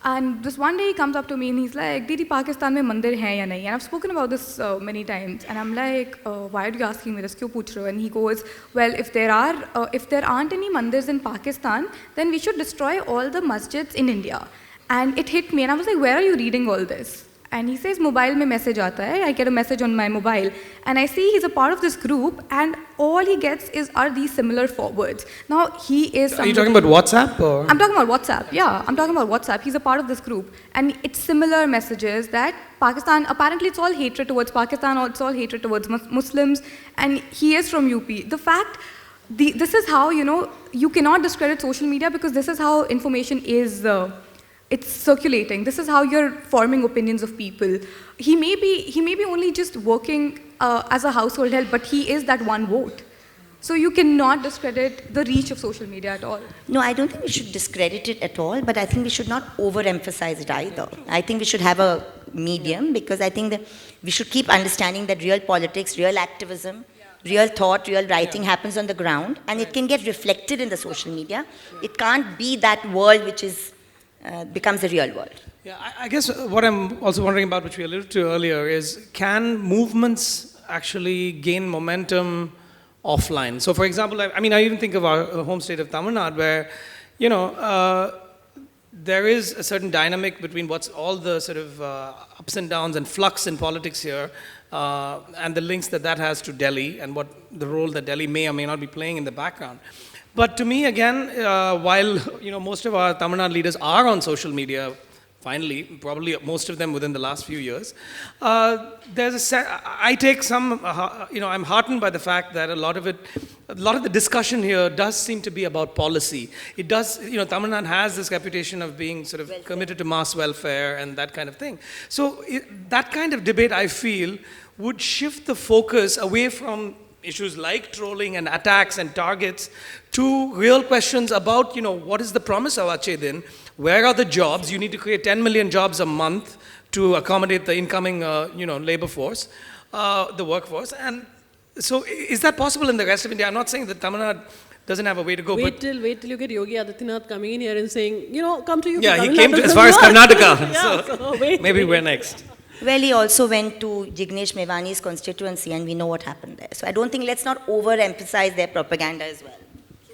And this one day he comes up to me and he's like, Didi, Pakistan mein mandir hai ya nahi? And I've spoken about this many times. And I'm like, why are you asking me this? Kyun pooch rahe ho? And he goes, well, if there aren't any mandirs in Pakistan, then we should destroy all the masjids in India. And it hit me. And I was like, where are you reading all this? And he says, mobile mein message aata hai. I get a message on my mobile. And I see he's a part of this group. And all he gets are these similar forwards. Now, he is Are you talking about WhatsApp? Or? I'm talking about WhatsApp, yeah. I'm talking about WhatsApp. He's a part of this group. And it's similar messages that Pakistan, apparently it's all hatred towards Pakistan, or it's all hatred towards Muslims. And he is from UP. The fact, this is how, you know, you cannot discredit social media because this is how information is... it's circulating. This is how you're forming opinions of people. He may be only just working as a household help, but he is that one vote. So you cannot discredit the reach of social media at all. No, I don't think we should discredit it at all, but I think we should not overemphasize it either. I think we should have a medium because I think that we should keep understanding that real politics, real activism, real thought, real writing happens on the ground, and it can get reflected in the social media. It can't be that world which is becomes a real world. Yeah, I guess what I'm also wondering about, which we alluded to earlier, is can movements actually gain momentum offline? So, for example, I even think of our home state of Tamil Nadu, where, you know, there is a certain dynamic between what's all the sort of ups and downs and flux in politics here, and the links that has to Delhi, and what the role that Delhi may or may not be playing in the background. But to me, again, while most of our Tamil Nadu leaders are on social media, finally, probably most of them within the last few years, I take some, I'm heartened by the fact that a lot of the discussion here does seem to be about policy. It does, Tamil Nadu has this reputation of being sort of committed to mass welfare and that kind of thing. So that kind of debate, I feel, would shift the focus away from issues like trolling and attacks and targets to real questions about, what is the promise of Ache Din? Where are the jobs? You need to create 10 million jobs a month to accommodate the incoming, labor force, the workforce. And so is that possible in the rest of India? I'm not saying that Tamil Nadu doesn't have a way to go. Wait till you get Yogi Adityanath coming in here and saying, come to you. Yeah, he came as far as Karnataka. So maybe we're next. Well, he also went to Jignesh Mevani's constituency, and we know what happened there. So I don't think, let's not overemphasize their propaganda as well.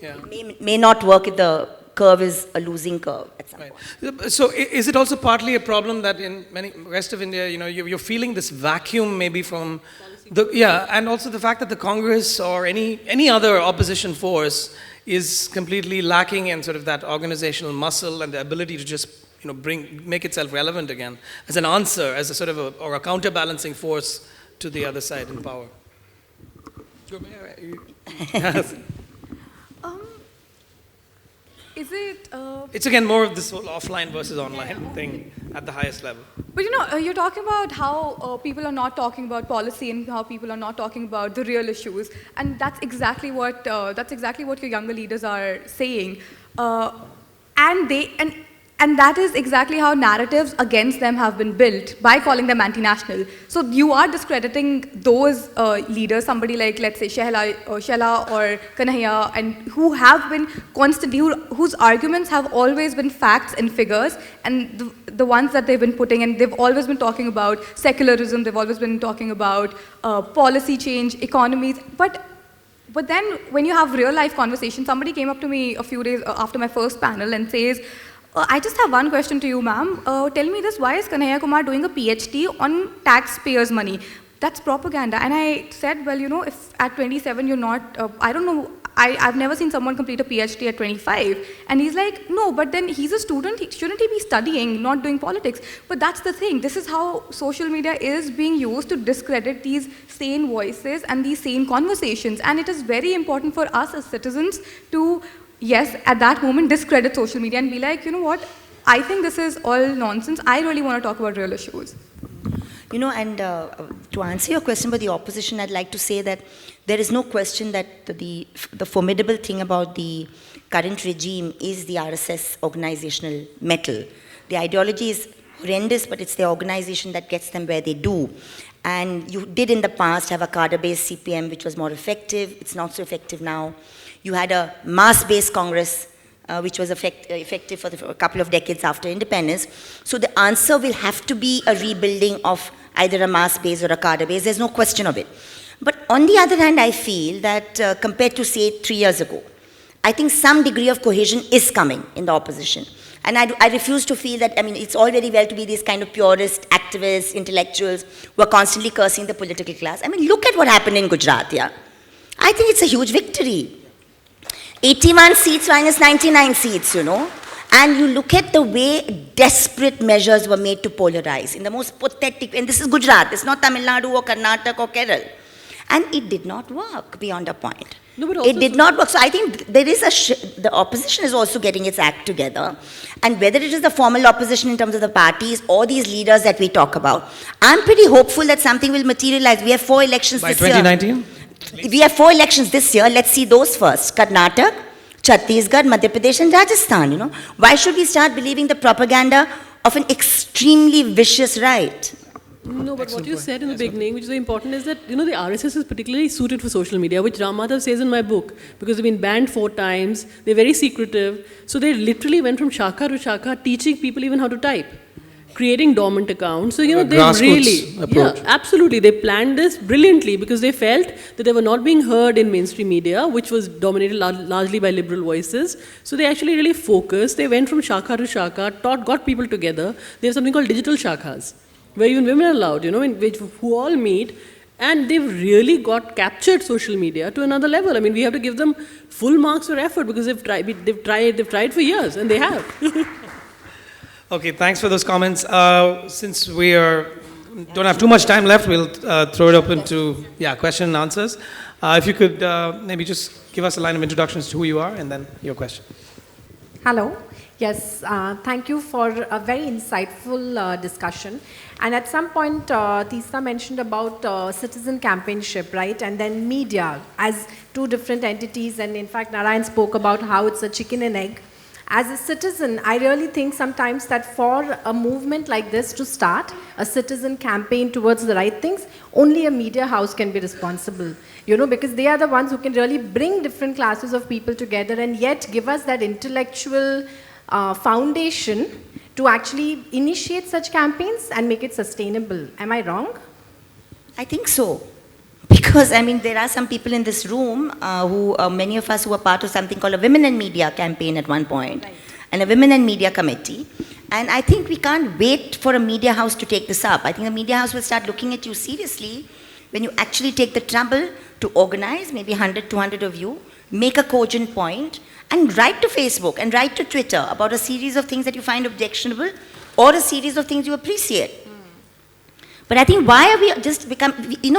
Yeah. It may not work if the curve is a losing curve at some point. So is it also partly a problem that in many rest of India, you're feeling this vacuum maybe from Yeah, and also the fact that the Congress or any other opposition force is completely lacking in sort of that organizational muscle and the ability to just make itself relevant again as an answer, as a sort of or a counterbalancing force to the other side in power. Is it? It's again more of this whole offline versus online thing at the highest level. But you're talking about how people are not talking about policy and how people are not talking about the real issues, and that's exactly what your younger leaders are saying, and that is exactly how narratives against them have been built by calling them anti-national. So you are discrediting those leaders, somebody like, let's say, Shela or Kanhaiya, and who have been constantly, whose arguments have always been facts and figures, and the ones that they've been putting, and they've always been talking about secularism, they've always been talking about policy change, economies, but then when you have real life conversations, somebody came up to me a few days after my first panel and says, I just have one question to you, ma'am. Tell me this, why is Kanhaiya Kumar doing a PhD on taxpayers' money? That's propaganda. And I said, well, if at 27 you're not, I don't know, I've never seen someone complete a PhD at 25. And he's like, no, but then he's a student, shouldn't he be studying, not doing politics? But that's the thing, this is how social media is being used to discredit these sane voices and these sane conversations. And it is very important for us as citizens to, yes, at that moment, discredit social media and be like, you know what, I think this is all nonsense. I really want to talk about real issues. And to answer your question about the opposition, I'd like to say that there is no question that the formidable thing about the current regime is the RSS organizational metal. The ideology is horrendous, but it's the organization that gets them where they do. And you did in the past have a cadre-based CPM, which was more effective. It's not so effective now. You had a mass-based Congress, which was effective for a couple of decades after independence. So the answer will have to be a rebuilding of either a mass base or a cadre base. There's no question of it. But on the other hand, I feel that compared to, say, 3 years ago, I think some degree of cohesion is coming in the opposition. And I refuse to feel that, it's all very well to be these kind of purist, activists, intellectuals who are constantly cursing the political class. Look at what happened in Gujarat, yeah? I think it's a huge victory. 81 seats minus 99 seats, And you look at the way desperate measures were made to polarize in the most pathetic, and this is Gujarat, it's not Tamil Nadu or Karnataka or Kerala. And it did not work beyond a point. No, but also it did not work. So I think there is the opposition is also getting its act together. And whether it is the formal opposition in terms of the parties or these leaders that we talk about, I'm pretty hopeful that something will materialize. We have 4 elections this year. By 2019? We have 4 elections this year. Let's see those first. Karnataka, Chhattisgarh, Madhya Pradesh and Rajasthan, Why should we start believing the propaganda of an extremely vicious right? No, but what you said in the beginning, which is very important, is that, the RSS is particularly suited for social media, which Ram Madhav says in my book, because they've been banned 4 times, they're very secretive. So they literally went from shaka to shaka, teaching people even how to type, creating dormant accounts. So, they really, approach. Yeah, absolutely. They planned this brilliantly because they felt that they were not being heard in mainstream media, which was dominated largely by liberal voices. So they actually really focused. They went from shaka to shaka, got people together. They have something called digital shakas, where even women are allowed, who all meet, and they've really captured social media to another level. We have to give them full marks for effort because they've tried for years, and they have. Okay, thanks for those comments. Since we don't have too much time left, we'll throw it open to question and answers. If you could maybe just give us a line of introductions to who you are and then your question. Hello. Yes, thank you for a very insightful discussion. And at some point, Teesta mentioned about citizen campaignship, right? And then media as 2 different entities. And in fact, Narayan spoke about how it's a chicken and egg. As a citizen, I really think sometimes that for a movement like this to start, a citizen campaign towards the right things, only a media house can be responsible. Because they are the ones who can really bring different classes of people together and yet give us that intellectual foundation to actually initiate such campaigns and make it sustainable. Am I wrong? I think so. Because, there are some people in this room many of us who were part of something called a Women in Media campaign at one point, right, and a Women in Media committee. And I think we can't wait for a media house to take this up. I think the media house will start looking at you seriously when you actually take the trouble to organize, maybe 100, 200 of you, make a cogent point, and write to Facebook and write to Twitter about a series of things that you find objectionable or a series of things you appreciate. But I think why are we just become,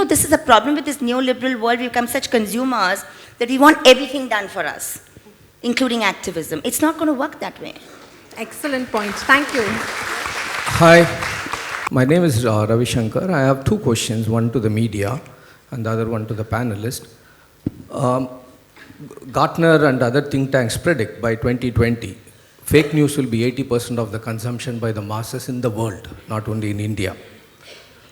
this is a problem with this neoliberal world. We become such consumers that we want everything done for us, including activism. It's not going to work that way. Excellent point. Thank you. Hi, my name is Ravi Shankar. I have two questions, one to the media and the other one to the panelist. Gartner and other think tanks predict by 2020, fake news will be 80% of the consumption by the masses in the world, not only in India.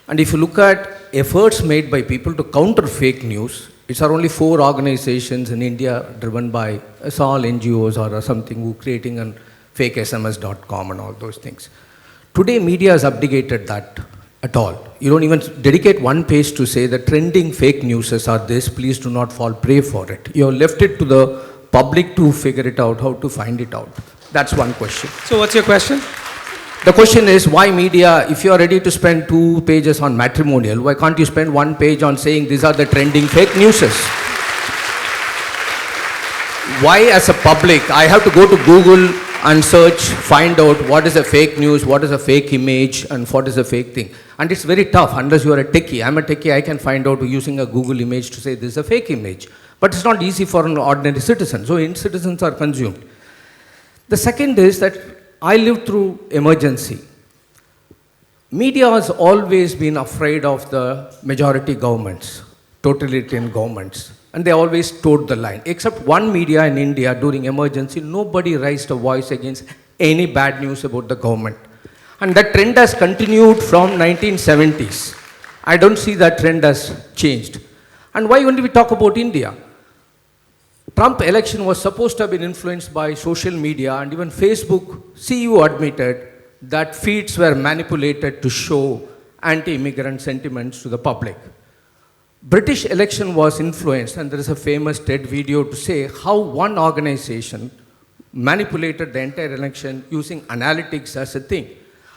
And if you look at efforts made by people to counter fake news, it's are only 4 organizations in India driven by all NGOs or something who creating a fake SMS.com and all those things. Today, media has abdicated that at all. You don't even dedicate one page to say the trending fake news are this, please do not fall prey for it. You have left it to the public to figure it out, how to find it out. That's one question. So what's your question? The question is, why media, if you are ready to spend 2 pages on matrimonial, why can't you spend 1 page on saying these are the trending fake newses? Why as a public, I have to go to Google and search, find out what is a fake news, what is a fake image, and what is a fake thing. And it's very tough unless you are a techie. I'm a techie, I can find out using a Google image to say this is a fake image. But it's not easy for an ordinary citizen. So citizens are consumed. The second is that I lived through emergency. Media has always been afraid of the majority governments, totalitarian governments. And they always toed the line. Except one media in India during emergency, nobody raised a voice against any bad news about the government. And that trend has continued from 1970s. I don't see that trend has changed. And why only we talk about India? Trump election was supposed to have been influenced by social media, and even Facebook CEO admitted that feeds were manipulated to show anti-immigrant sentiments to the public. British election was influenced, and there is a famous TED video to say how one organization manipulated the entire election using analytics as a thing.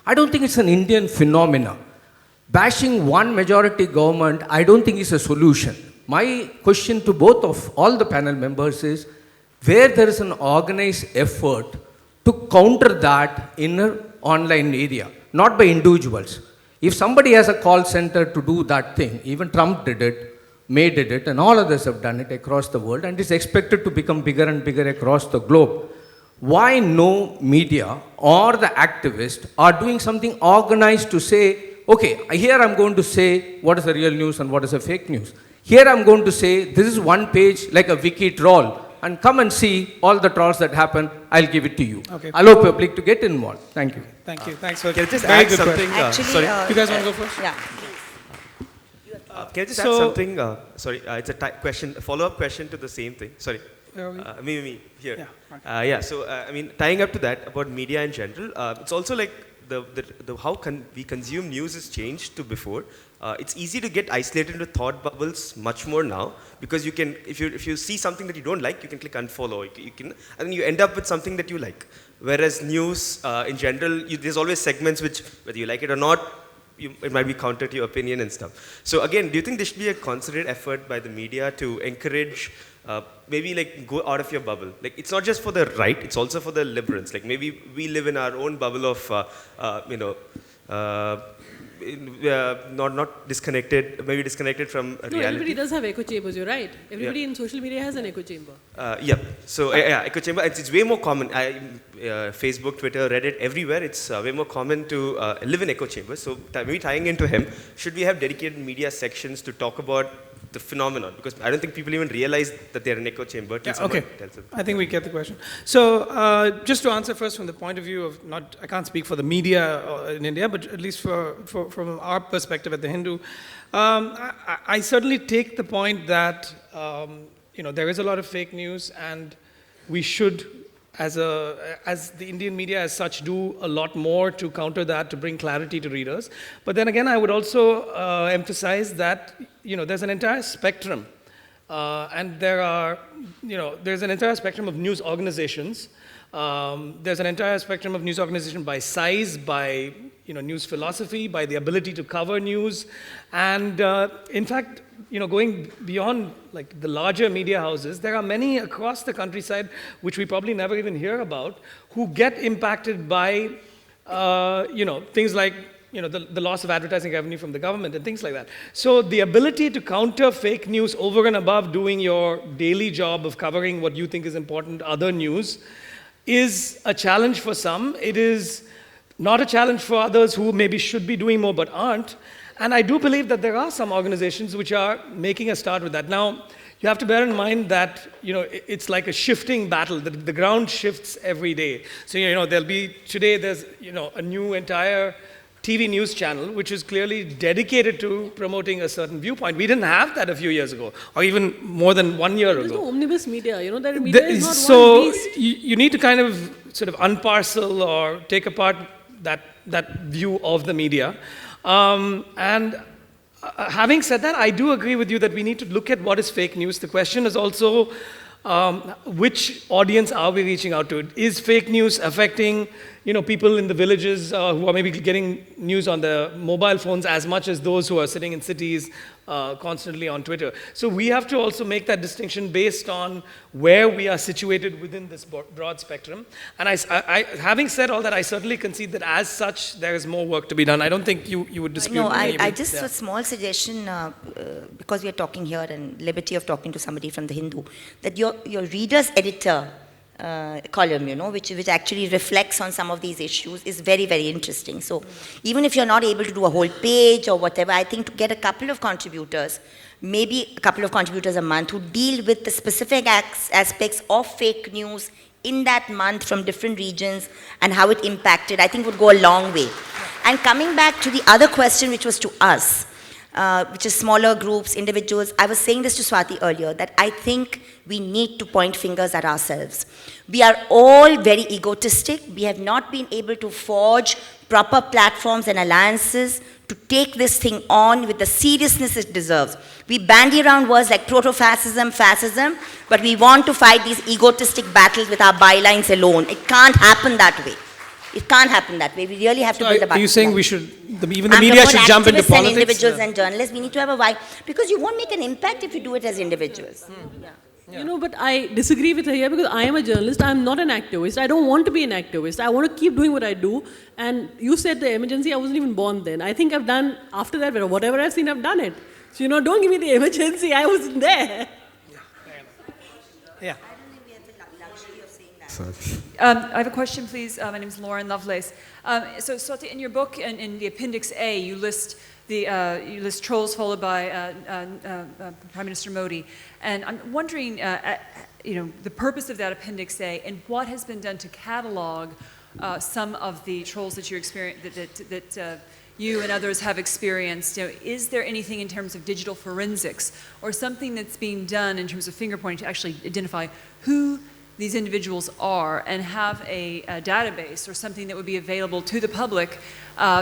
I don't think it's an Indian phenomenon. Bashing one majority government, I don't think is a solution. My question to both of all the panel members is, where there is an organized effort to counter that in an online area, not by individuals. If somebody has a call center to do that thing, even Trump did it, May did it, and all others have done it across the world, and it's expected to become bigger and bigger across the globe. Why no media or the activists are doing something organized to say, okay, here I'm going to say what is the real news and what is the fake news. Here I'm going to say this is one page like a wiki troll, and come and see all the trolls that happen, I'll give it to you. Okay. Allow public to get involved. Thank you. Thank you. Thanks for Can I just very add good something? question. Actually, sorry. You guys want to go first? Yeah. Can I just So- add something? It's a question, a follow-up question to the same thing. Sorry. Where are we? Me, here. Yeah, So, tying up to that about media in general, it's also like how we consume news has changed to before. It's easy to get isolated into thought bubbles much more now, because you can, if you see something that you don't like, you can click unfollow. You can, and then you end up with something that you like. Whereas news in general, there's always segments which, whether you like it or not, it might be counter to your opinion and stuff. So again, do you think there should be a concerted effort by the media to encourage, maybe like go out of your bubble? Like, it's not just for the right, it's also for the liberals. Like, maybe we live in our own bubble of, not disconnected, maybe disconnected from reality. No, everybody does have echo chambers, you're right. Everybody in social media has an echo chamber. So echo chamber, it's way more common. Facebook, Twitter, Reddit, everywhere, it's way more common to live in echo chambers. So maybe tying into him, should we have dedicated media sections to talk about the phenomenon? Because I don't think people even realize that they're in echo chamber. Okay, I think we get the question. So just to answer first from the point of view of I can't speak for the media in India, but at least from our perspective at the Hindu, I certainly take the point that there is a lot of fake news, and we should, as the Indian media as such, do a lot more to counter that, to bring clarity to readers. But then again, I would also emphasize that there's an entire spectrum, and there's an entire spectrum of news organizations. There's an entire spectrum of news organizations by size, by news philosophy, by the ability to cover news, and in fact, going beyond like the larger media houses, there are many across the countryside which we probably never even hear about, who get impacted by things like the loss of advertising revenue from the government and things like that. So the ability to counter fake news over and above doing your daily job of covering what you think is important, other news, is a challenge for some. It is not a challenge for others who maybe should be doing more but aren't. And I do believe that there are some organizations which are making a start with that. Now, you have to bear in mind that it's like a shifting battle. The ground shifts every day. So there'll be today. There's a new entire TV news channel which is clearly dedicated to promoting a certain viewpoint. We didn't have that a few years ago, or even more than 1 year There's ago. no omnibus media. That media is not so one beast. you need to kind of sort of unparcel or take apart that view of the media. Having said that, I do agree with you that we need to look at what is fake news. The question is also which audience are we reaching out to? Is fake news affecting people in the villages who are maybe getting news on their mobile phones as much as those who are sitting in cities constantly on Twitter? So we have to also make that distinction based on where we are situated within this broad spectrum. And I having said all that, I certainly concede that as such, there is more work to be done. I don't think you would dispute No, me. I just, a small suggestion, because we are talking here and liberty of talking to somebody from the Hindu, that your reader's editor column, which actually reflects on some of these issues, is very, very interesting. So even if you're not able to do a whole page or whatever, I think to get a couple of contributors, maybe a couple of contributors a month, who deal with the specific aspects of fake news in that month from different regions and how it impacted, I think would go a long way. And coming back to the other question, which was to us, which is smaller groups, individuals. I was saying this to Swati earlier, that I think we need to point fingers at ourselves. We are all very egotistic. We have not been able to forge proper platforms and alliances to take this thing on with the seriousness it deserves. We bandy around words like proto-fascism, fascism, but we want to fight these egotistic battles with our bylines alone. It can't happen that way. It can't happen that way. We really have to build a battle. Are you saying we should, even the media should jump into politics? And individuals and journalists, we need to have a wide, because you won't make an impact if you do it as individuals. Yeah. But I disagree with her here because I am a journalist. I am not an activist. I don't want to be an activist. I want to keep doing what I do. And you said the emergency, I wasn't even born then. I think I've done, after that, whatever I've seen, I've done it. So, don't give me the emergency. I wasn't there. Yeah. I have a question, please. My name is Lauren Lovelace. So, Swati, in your book, in the Appendix A, you list trolls followed by Prime Minister Modi, and I'm wondering, the purpose of that Appendix A and what has been done to catalog some of the trolls that you that you and others have experienced. Is there anything in terms of digital forensics or something that's being done in terms of finger pointing to actually identify who these individuals are and have a database or something that would be available to the public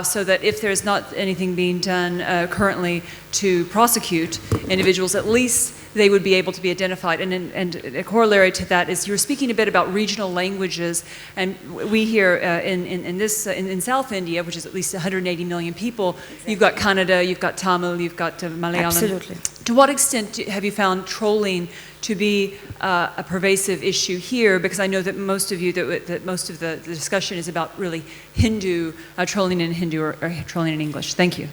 so that if there's not anything being done currently to prosecute individuals, at least they would be able to be identified. And a corollary to that is you were speaking a bit about regional languages, and we here in South India, which is at least 180 million people, you've got Kannada, you've got Tamil, you've got Malayalam. Absolutely. To what extent have you found trolling to be a pervasive issue here? Because I know that most of the discussion is about really Hindu, trolling in Hindu or trolling in English. Thank you.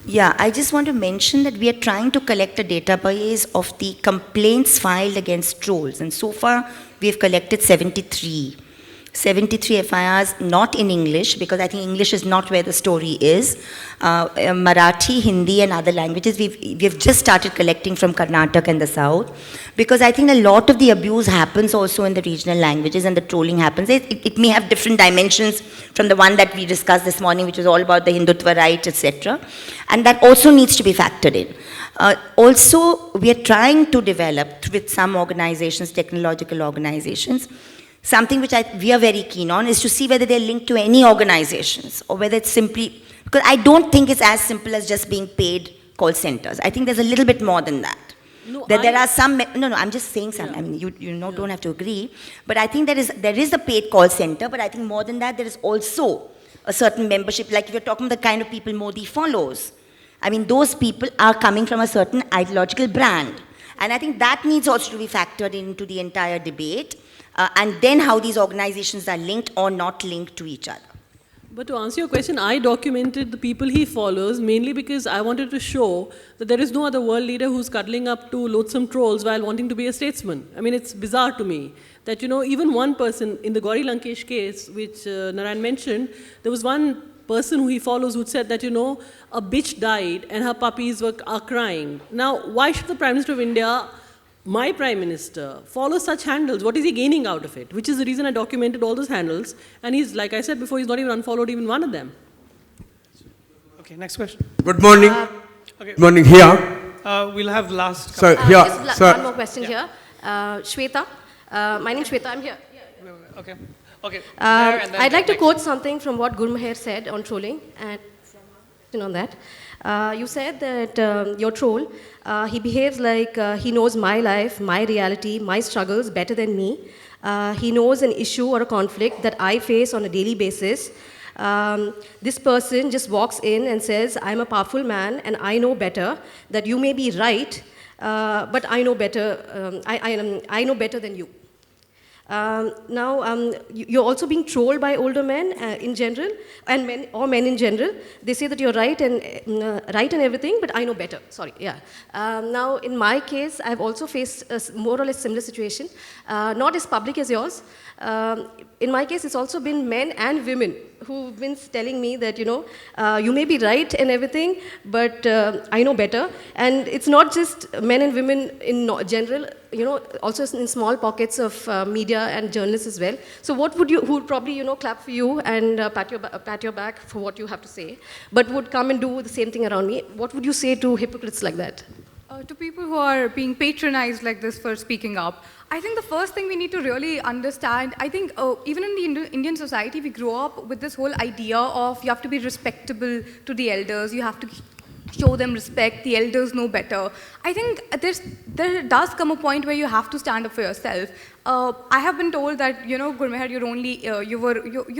Yeah, I just want to mention that we are trying to collect a database of the complaints filed against trolls. And so far, we have collected 73 FIRs, not in English, because I think English is not where the story is. Marathi, Hindi, and other languages, we've just started collecting from Karnataka and the south, because I think a lot of the abuse happens also in the regional languages, and the trolling happens. It may have different dimensions from the one that we discussed this morning, which was all about the Hindutva right, etc. And that also needs to be factored in. Also, we are trying to develop with some organizations, technological organizations, something which we are very keen on is to see whether they're linked to any organizations or whether it's simply, because I don't think it's as simple as just being paid call centers. I think there's a little bit more than that. No, there are some, I'm just saying something. I mean, you don't have to agree, but I think there is a paid call center, but I think more than that, there is also a certain membership, like if you're talking about the kind of people Modi follows. I mean, those people are coming from a certain ideological brand. And I think that needs also to be factored into the entire debate, and then how these organizations are linked or not linked to each other. But to answer your question, I documented the people he follows mainly because I wanted to show that there is no other world leader who's cuddling up to loathsome trolls while wanting to be a statesman. I mean, it's bizarre to me that, even one person, in the Gauri Lankesh case, which Narayan mentioned, there was one person who he follows who said that, a bitch died and her puppies are crying. Now, why should the Prime Minister of India, my Prime Minister, follow such handles? What is he gaining out of it? Which is the reason I documented all those handles. And he's, like I said before, he's not even unfollowed even one of them. Okay, next question. Good morning. Okay. Good morning. Here. We'll have last. Sir, here. Just Sir. one more question here. Shweta, my name is Shweta, I'm here. Okay. Okay. I'd like to quote something from what Gurmehar said on trolling, and on that. You said that your troll, he behaves like he knows my life, my reality, my struggles better than me. He knows an issue or a conflict that I face on a daily basis. This person just walks in and says, I'm a powerful man and I know better, that you may be right, but I know better, I know better than you. Now, you're also being trolled by older men in general, and men in general. They say that you're right and everything, but I know better. Sorry, yeah. Now, in my case, I've also faced a more or less similar situation, not as public as yours. In my case, it's also been men and women who've been telling me that, you may be right and everything, but I know better. And it's not just men and women in general, also in small pockets of media and journalists as well. So what would who would probably, clap for you and pat your back for what you have to say, but would come and do the same thing around me? What would you say to hypocrites like that? To people who are being patronized like this for speaking up, I think the first thing we need to really understand, I think even in the Indian society, we grow up with this whole idea of you have to be respectable to the elders, you have to show them respect, the elders know better. I think there does come a point where you have to stand up for yourself. I have been told that, Gurmehar, you're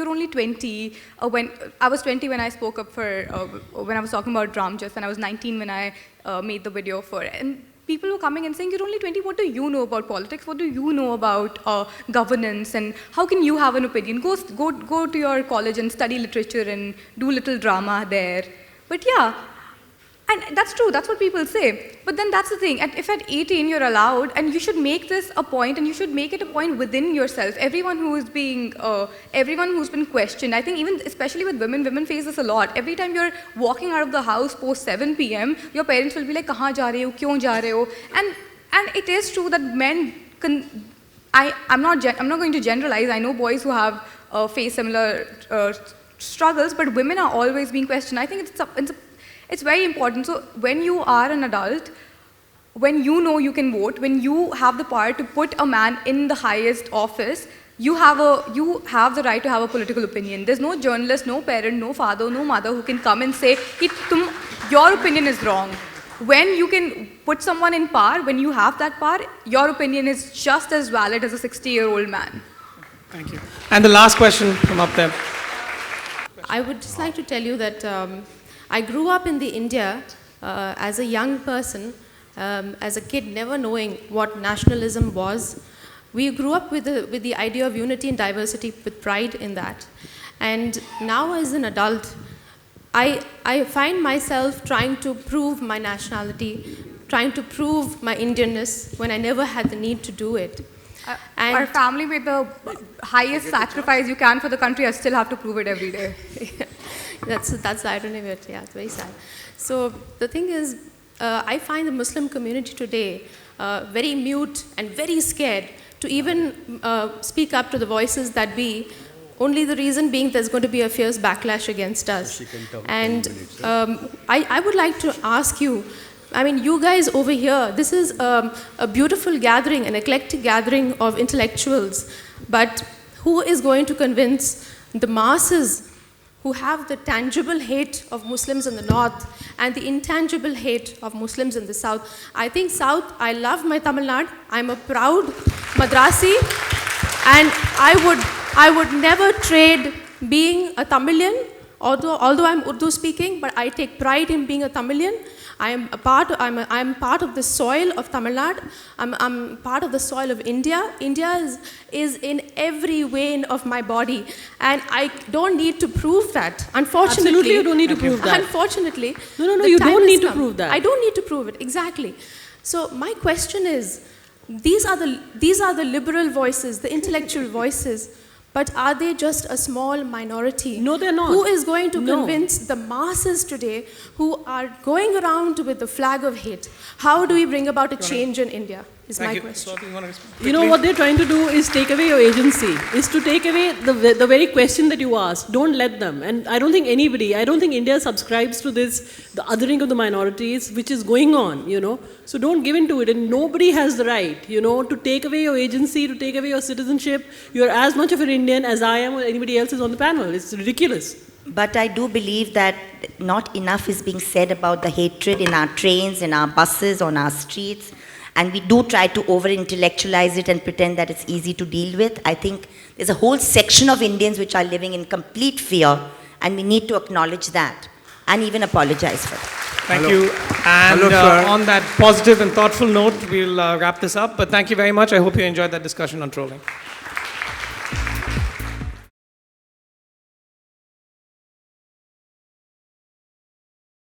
only 20. When I was 20 when I spoke up for, when I was talking about Ram Just, and I was 19 when I made the video for it. And people were coming and saying, you're only 20, what do you know about politics? What do you know about governance? And how can you have an opinion? Go to your college and study literature and do little drama there. But yeah, and that's true, that's what people say. But then that's the thing, if at 18 you're allowed, and you should make this a point, and you should make it a point within yourself. Everyone who's been questioned, I think even, especially with women face this a lot. Every time you're walking out of the house post 7 p.m., your parents will be like, kahan ja rahe ho, kyon ja rahe ho? And it is true that men can, I'm not going to generalize, I know boys who have faced similar struggles, but women are always being questioned. I think it's very important. So when you are an adult, when you know you can vote, when you have the power to put a man in the highest office, you have the right to have a political opinion. There's no journalist, no parent, no father, no mother who can come and say, your opinion is wrong. When you can put someone in power, when you have that power, your opinion is just as valid as a 60-year-old man. Thank you. And the last question from up there. I would just like to tell you that I grew up in the India as a young person, as a kid, never knowing what nationalism was. We grew up with the idea of unity and diversity, with pride in that. And now as an adult, I find myself trying to prove my nationality, trying to prove my Indianness when I never had the need to do it. Our family made the highest sacrifice you can for the country, I still have to prove it every day. That's the irony of it, yeah, it's very sad. So the thing is, I find the Muslim community today very mute and very scared to even speak up to the voices that be, only the reason being there's going to be a fierce backlash against us. And I would like to ask you, I mean, you guys over here, this is a beautiful gathering, an eclectic gathering of intellectuals, but who is going to convince the masses who have the tangible hate of Muslims in the north and the intangible hate of Muslims in the south? I think south, I love my Tamil Nadu, I'm a proud Madrasi, and I would never trade being a Tamilian Although I'm Urdu speaking, but I take pride in being a Tamilian. I'm part of the soil of Tamil Nadu. I'm part of the soil of India. India is in every vein of my body, and I don't need to prove that. Unfortunately, Absolutely, you don't need to prove that. Unfortunately, No, you don't need to prove that. I don't need to prove it, exactly. So my question is, these are the liberal voices, the intellectual voices, but are they just a small minority? No, they're not. Who is going to No. convince the masses today who are going around with the flag of hate? How do we bring about a change in India, is my question. Swati, you want to respond? You know what they're trying to do is take away your agency, is to take away the very question that you asked. Don't let them. And I don't think India subscribes to this, the othering of the minorities, which is going on, So don't give in to it. And nobody has the right, to take away your agency, to take away your citizenship. You're as much of an Indian as I am or anybody else is on the panel. It's ridiculous. But I do believe that not enough is being said about the hatred in our trains, in our buses, on our streets. And we do try to over-intellectualize it and pretend that it's easy to deal with. I think there's a whole section of Indians which are living in complete fear, and we need to acknowledge that and even apologize for it. Thank you. And on that positive and thoughtful note, we'll wrap this up. But thank you very much. I hope you enjoyed that discussion on trolling.